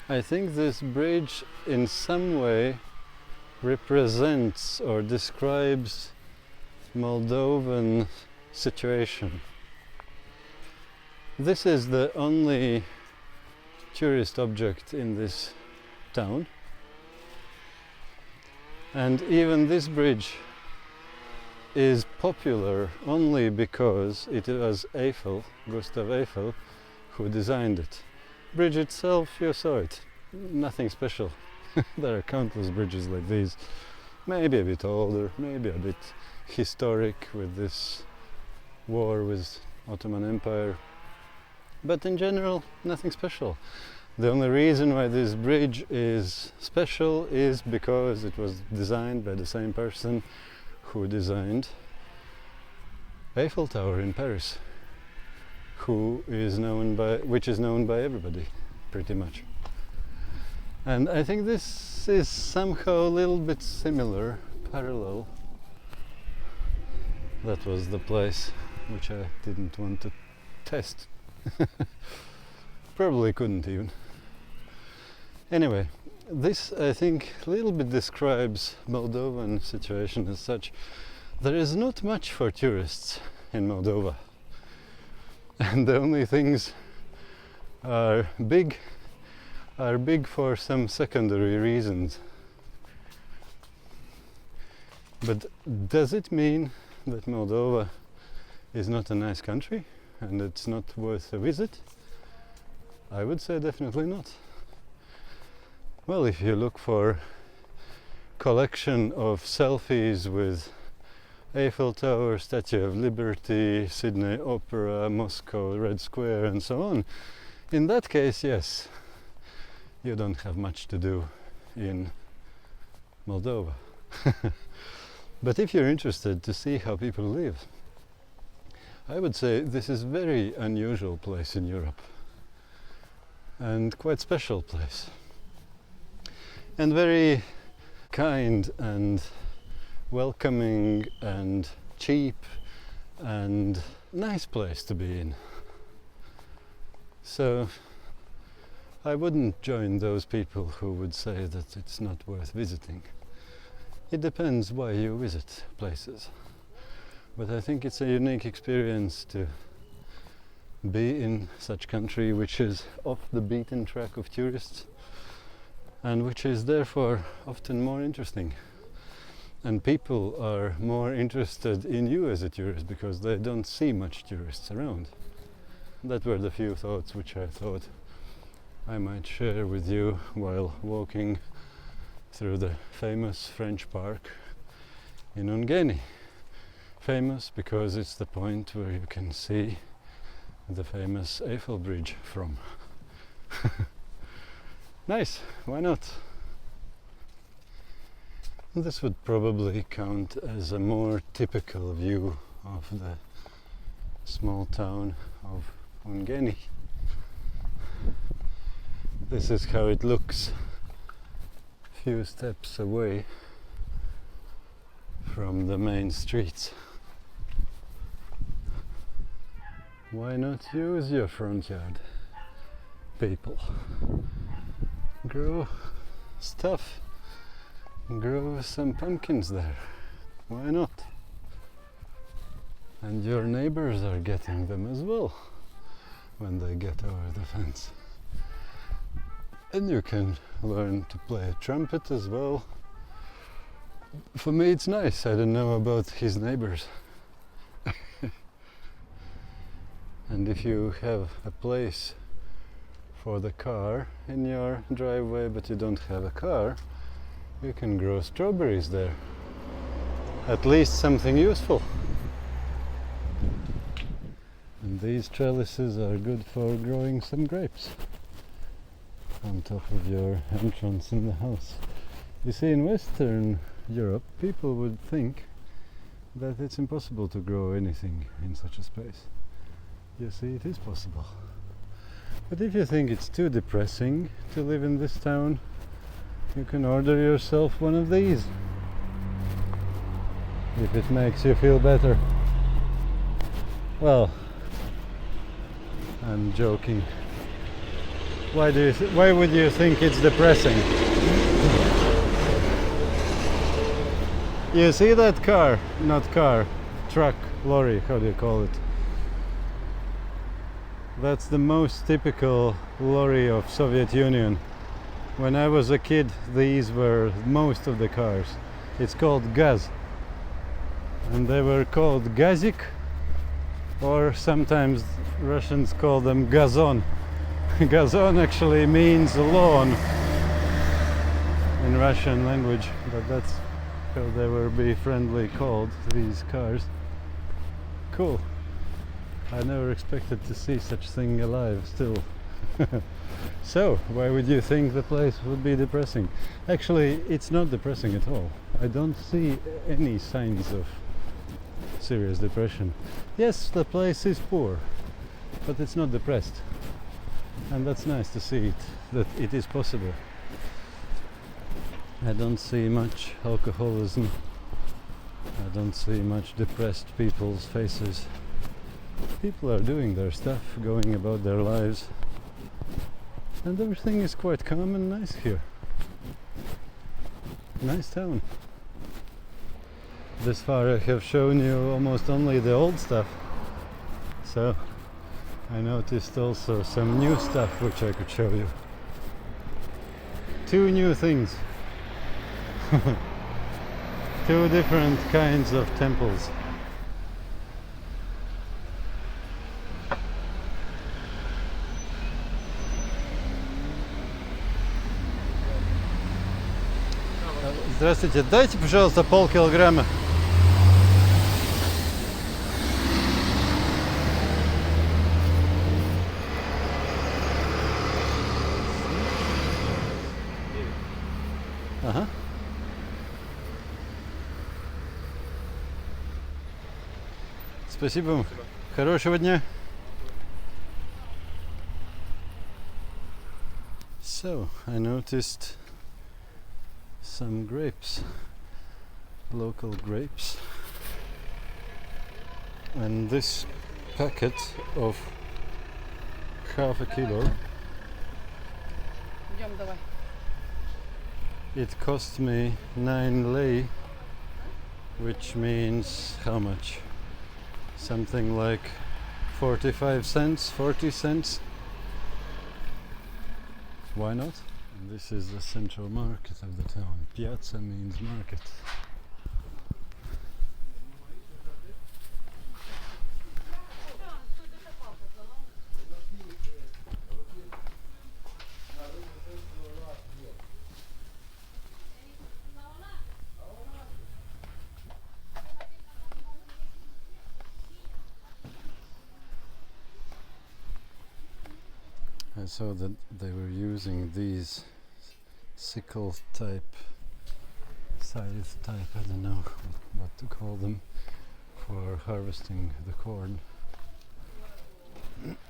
I think this bridge in some way represents or describes Moldovan situation. This is the only tourist object in this town, and even this bridge is popular only because it was Eiffel, Gustav Eiffel, who designed it. Bridge itself, you saw it, nothing special. There are countless bridges like these, maybe a bit older, maybe a bit historic with this war with Ottoman Empire, but in general nothing special. The only reason why this bridge is special is because it was designed by the same person who designed Eiffel Tower in Paris, which is known by everybody pretty much. And I think this is somehow a little bit similar, parallel. That was the place which I didn't want to test. Probably couldn't even. Anyway, this I think a little bit describes Moldovan situation as such. There is not much for tourists in Moldova, and the only things are big for some secondary reasons. But does it mean that Moldova is not a nice country and it's not worth a visit? I would say definitely not. Well, if you look for collection of selfies with Eiffel Tower, Statue of Liberty, Sydney Opera, Moscow Red Square and so on, in that case, yes, you don't have much to do in Moldova. But if you're interested to see how people live, I would say this is a very unusual place in Europe and quite special place, and very kind and welcoming and cheap and nice place to be in. So I wouldn't join those people who would say that it's not worth visiting. It depends why you visit places, but I think it's a unique experience to be in such country which is off the beaten track of tourists and which is therefore often more interesting. And people are more interested in you as a tourist because they don't see much tourists around. That were the few thoughts which I thought I might share with you while walking through the famous French park in Ungheni. Famous because it's the point where you can see the famous Eiffel Bridge from. Nice, why not? This would probably count as a more typical view of the small town of Ungheni. This is how it looks a few steps away from the main streets. Why not use your front yard, people? Grow stuff. Grow some pumpkins there. Why not? And your neighbors are getting them as well when they get over the fence. And you can learn to play a trumpet as well. For me it's nice. I don't know about his neighbors. And if you have a place for the car in your driveway but you don't have a car, you can grow strawberries there. At least something useful. And these trellises are good for growing some grapes on top of your entrance in the house. You see, in Western Europe, people would think that it's impossible to grow anything in such a space. You see, it is possible. But if you think it's too depressing to live in this town, you can order yourself one of these. if it makes you feel better. Well, I'm joking. Why would you think it's depressing? You see that car? Not car, truck, lorry, how do you call it? That's the most typical lorry of Soviet Union. When I was a kid, these were most of the cars. It's called Gaz. And they were called Gazik, or sometimes Russians call them Gazon. Gazon actually means lawn in Russian language, but that's how they were be friendly called, these cars. Cool. I never expected to see such thing alive still. So, why would you think the place would be depressing? Actually, it's not depressing at all. I don't see any signs of serious depression. Yes, the place is poor, but it's not depressed. And that's nice to see it, that it is possible. I don't see much alcoholism. I don't see much depressed people's faces. People are doing their stuff, going about their lives. And everything is quite calm and nice here. Nice town. This far I have shown you almost only the old stuff. So I noticed also some new stuff which I could show you. 2 new things. 2 different kinds of temples. Здравствуйте, дайте, пожалуйста, полкилограмма. Ага. Спасибо. Хорошего дня. So, I noticed some grapes, local grapes, and this packet of half a kilo, Идем, давай. it cost me 9 lei, which means how much? Something like 45 cents, 40 cents. Why not? And this is the central market of the town. Piazza means market. I saw that they were using these sickle type, scythe type, I don't know what to call them, for harvesting the corn.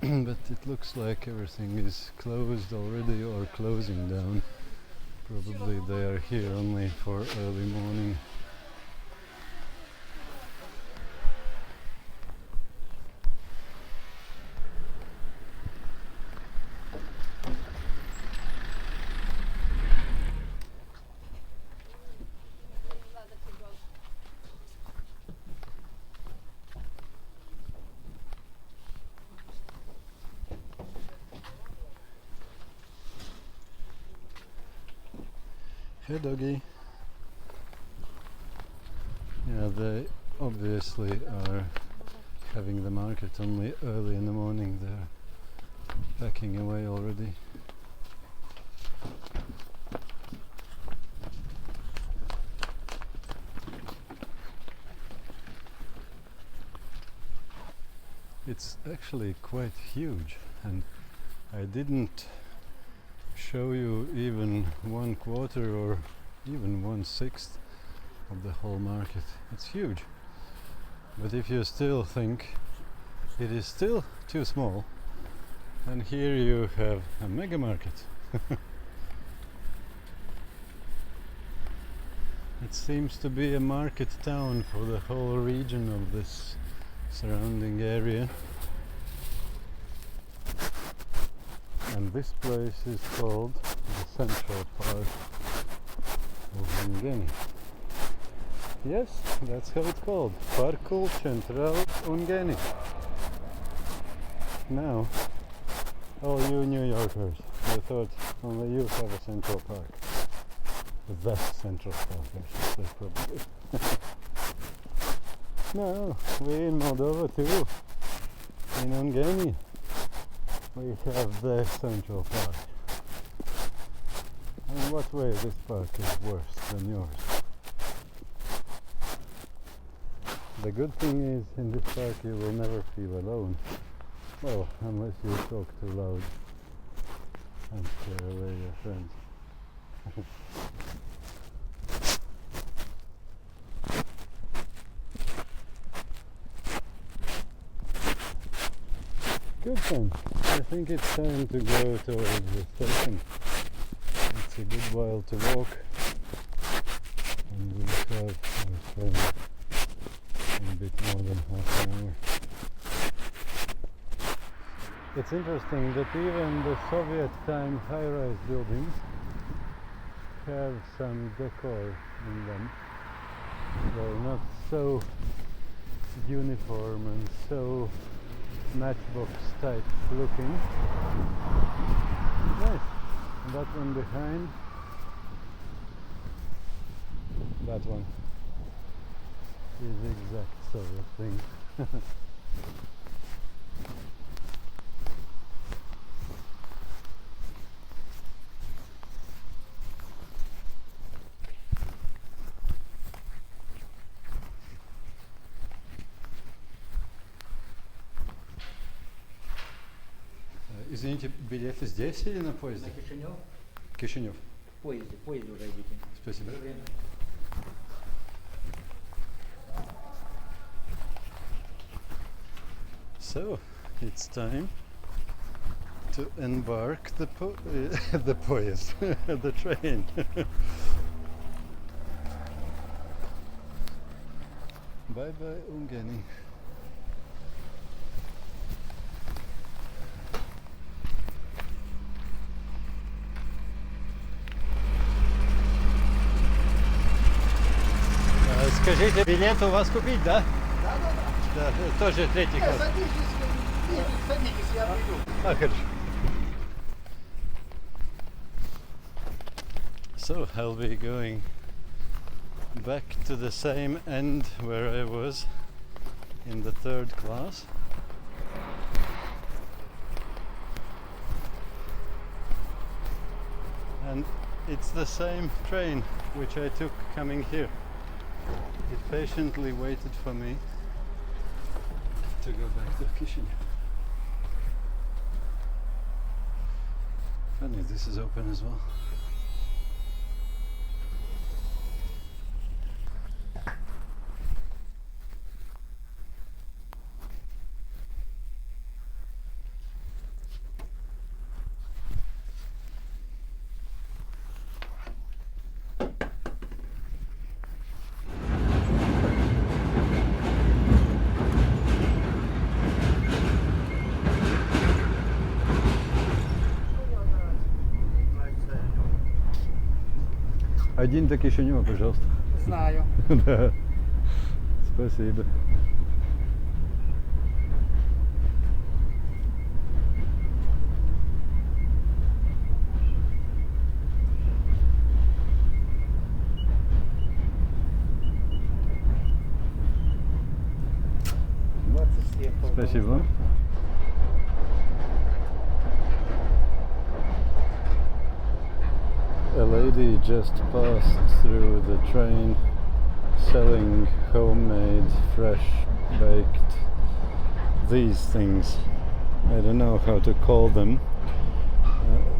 But it looks like everything is closed already or closing down. Probably they are here only for early morning. Hey doggy. Yeah, they obviously are having the market only early in the morning. They're packing away already. It's actually quite huge, and I didn't show you even 1/4 or even 1/6 of the whole market. It's huge. But if you still think it is still too small, then here you have a mega market. It seems to be a market town for the whole region of this surrounding area. And this place is called the Central Park of Ungheni. Yes, that's how it's called. Parcul Central Ungheni. Now, all you New Yorkers, you thought only you have a Central Park. The Central Park, I should say, probably. No, we in Moldova too. In Ungheni, we have the Central Park. In what way this park is worse than yours? The good thing is, in this park you will never feel alone. Well, unless you talk too loud and scare away your friends. Good then. I think it's time to go towards the station. It's a good while to walk, and we'll have our train in a bit more than half an hour. It's interesting that even the Soviet time high-rise buildings have some decor in them. They're not so uniform and so matchbox type looking. Nice. And that one behind, that one is exact Soviet thing. Извините, билеты здесь или на поезде? На Кишинев? Кишинев. В поезде уже идите. Спасибо. So, it's time to embark the the poезд, the train. Bye bye, Ungheni. Скажите, билет у вас купить, да? Да, тоже третий класс. Садитесь, я приду. Хорошо. So I'll be going back to the same end where I was in the third class. And it's the same train which I took coming here. It patiently waited for me to go back to Chisinau. Funny, this is open as well. Один до Кишинева, пожалуйста. Знаю. Да. Спасибо. Спасибо. A lady just passed through the train selling homemade, fresh baked these things. I don't know how to call them.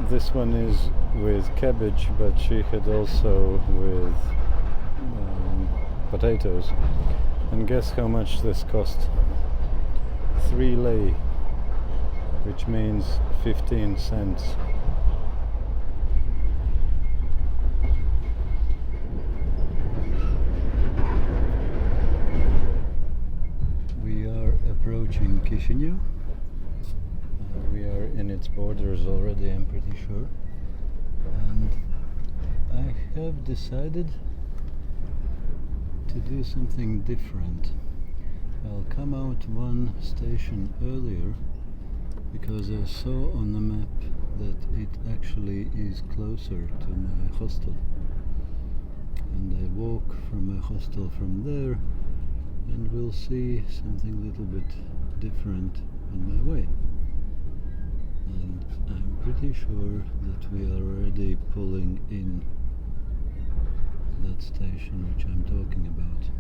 This one is with cabbage, but she had also with potatoes. And guess how much this cost? 3 lei, which means 15 cents. Chisinau. We are in its borders already, I'm pretty sure. And I have decided to do something different. I'll come out one station earlier because I saw on the map that it actually is closer to my hostel. And I walk from my hostel from there and we'll see something a little bit different on my way. And I'm pretty sure that we are already pulling in that station which I'm talking about.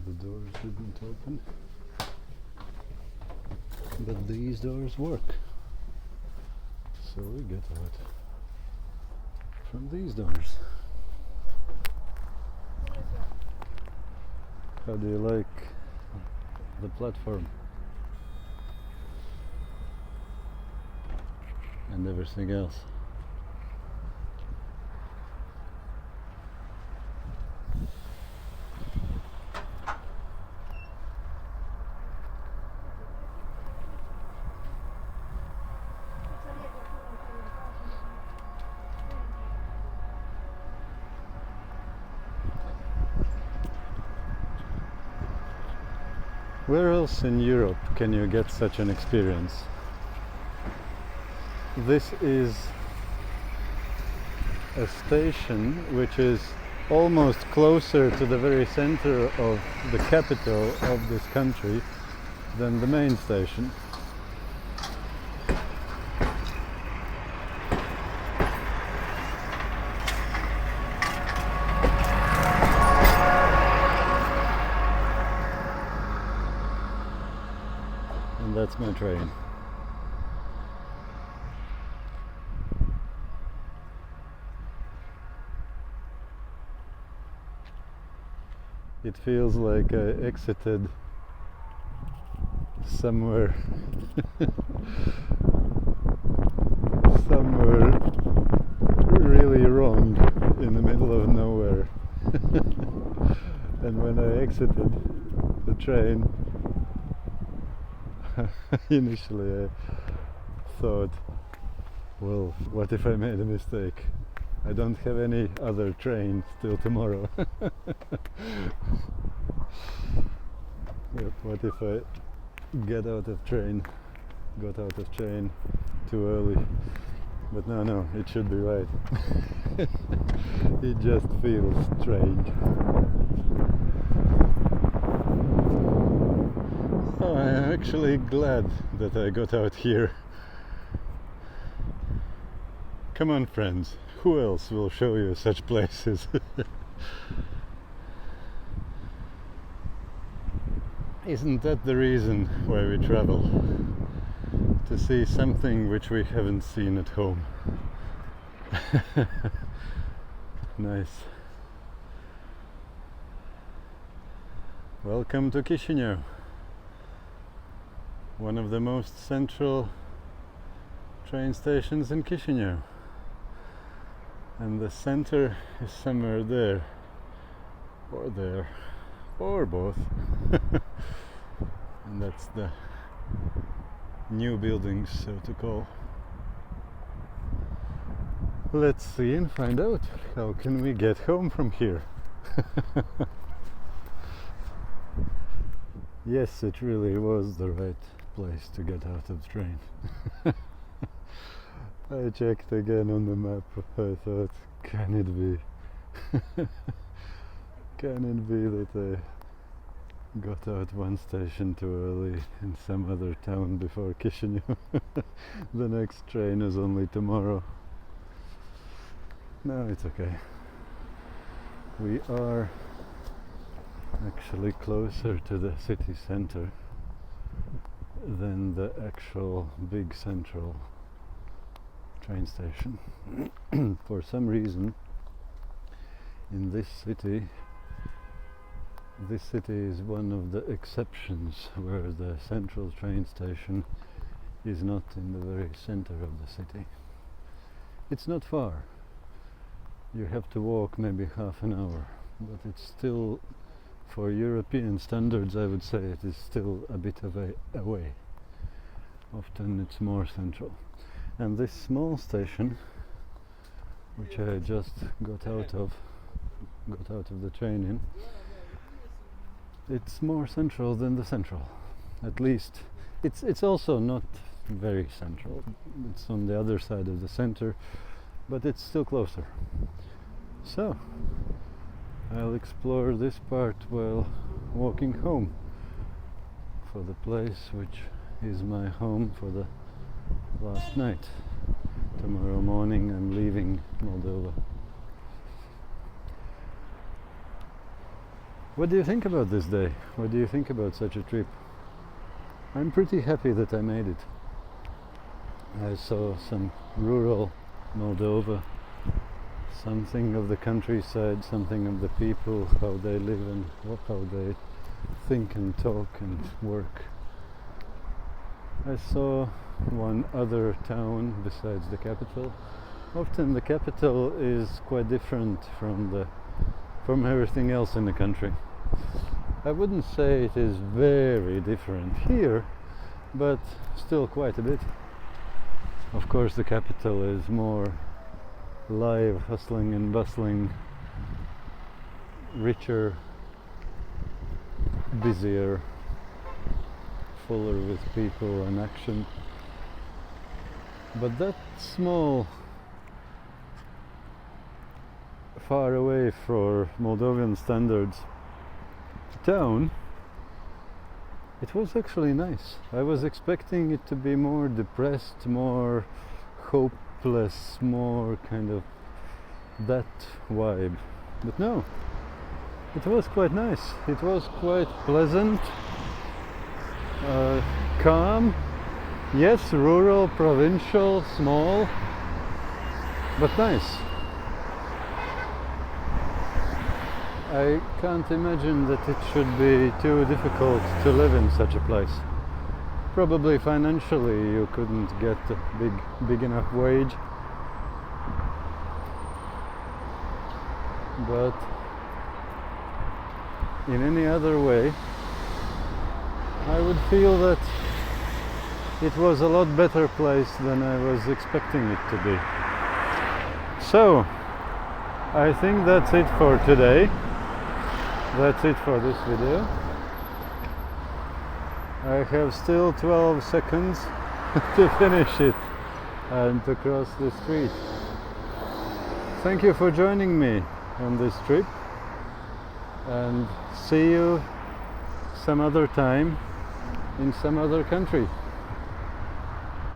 The doors didn't open, but these doors work, so we get out from these doors. How do you like the platform and everything else? Where else in Europe can you get such an experience? This is a station which is almost closer to the very center of the capital of this country than the main station. And that's my train. It feels like I exited somewhere somewhere really wrong in the middle of nowhere. And when I exited the train, initially I thought, well, what if I made a mistake? I don't have any other train till tomorrow. Yep, what if I got out of train too early? But no, it should be right. It just feels strange. Oh, I'm actually glad that I got out here. Come on, friends, who else will show you such places? Isn't that the reason why we travel? To see something which we haven't seen at home. Nice. Welcome to Chisinau, one of the most central train stations in Chisinau. And the center is somewhere there, or both. And that's the new buildings, so to call. Let's see and find out how can we get home from here. Yes, it really was the right place to get out of the train. I checked again on the map. I thought, can it be? Can it be that I got out one station too early in some other town before Chisinau? The next train is only tomorrow. No, it's okay. We are actually closer to the city center than the actual big central train station. For some reason in this city. This city is one of the exceptions where the central train station is not in the very center of the city. It's not far. You have to walk maybe half an hour, but it's still, for European standards, I would say it is still a bit away. Often it's more central. And this small station, which I just got out of the train in, it's more central than the central. At least it's also not very central. It's on the other side of the center, but it's still closer. So I'll explore this part while walking home for the place which is my home for the last night. Tomorrow morning I'm leaving Moldova. What do you think about this day? What do you think about such a trip? I'm pretty happy that I made it. I saw some rural Moldova, something of the countryside, something of the people, how they live and how they think and talk and work. I saw one other town besides the capital. Often the capital is quite different from everything else in the country. I wouldn't say it is very different here, but still quite a bit. Of course the capital is more live, hustling and bustling, richer, busier, fuller with people and action. But that small, far away for Moldovan standards town, it was actually nice. I was expecting it to be more depressed, more hopeless, more kind of that vibe. But no, it was quite nice. It was quite pleasant, calm. Yes, rural, provincial, small, but nice. I can't imagine that it should be too difficult to live in such a place. Probably financially you couldn't get a big enough wage, but in any other way I would feel that it was a lot better place than I was expecting it to be. So I think that's it for today. That's it for this video. I have still 12 seconds to finish it and to cross the street. Thank you for joining me on this trip, and see you some other time in some other country.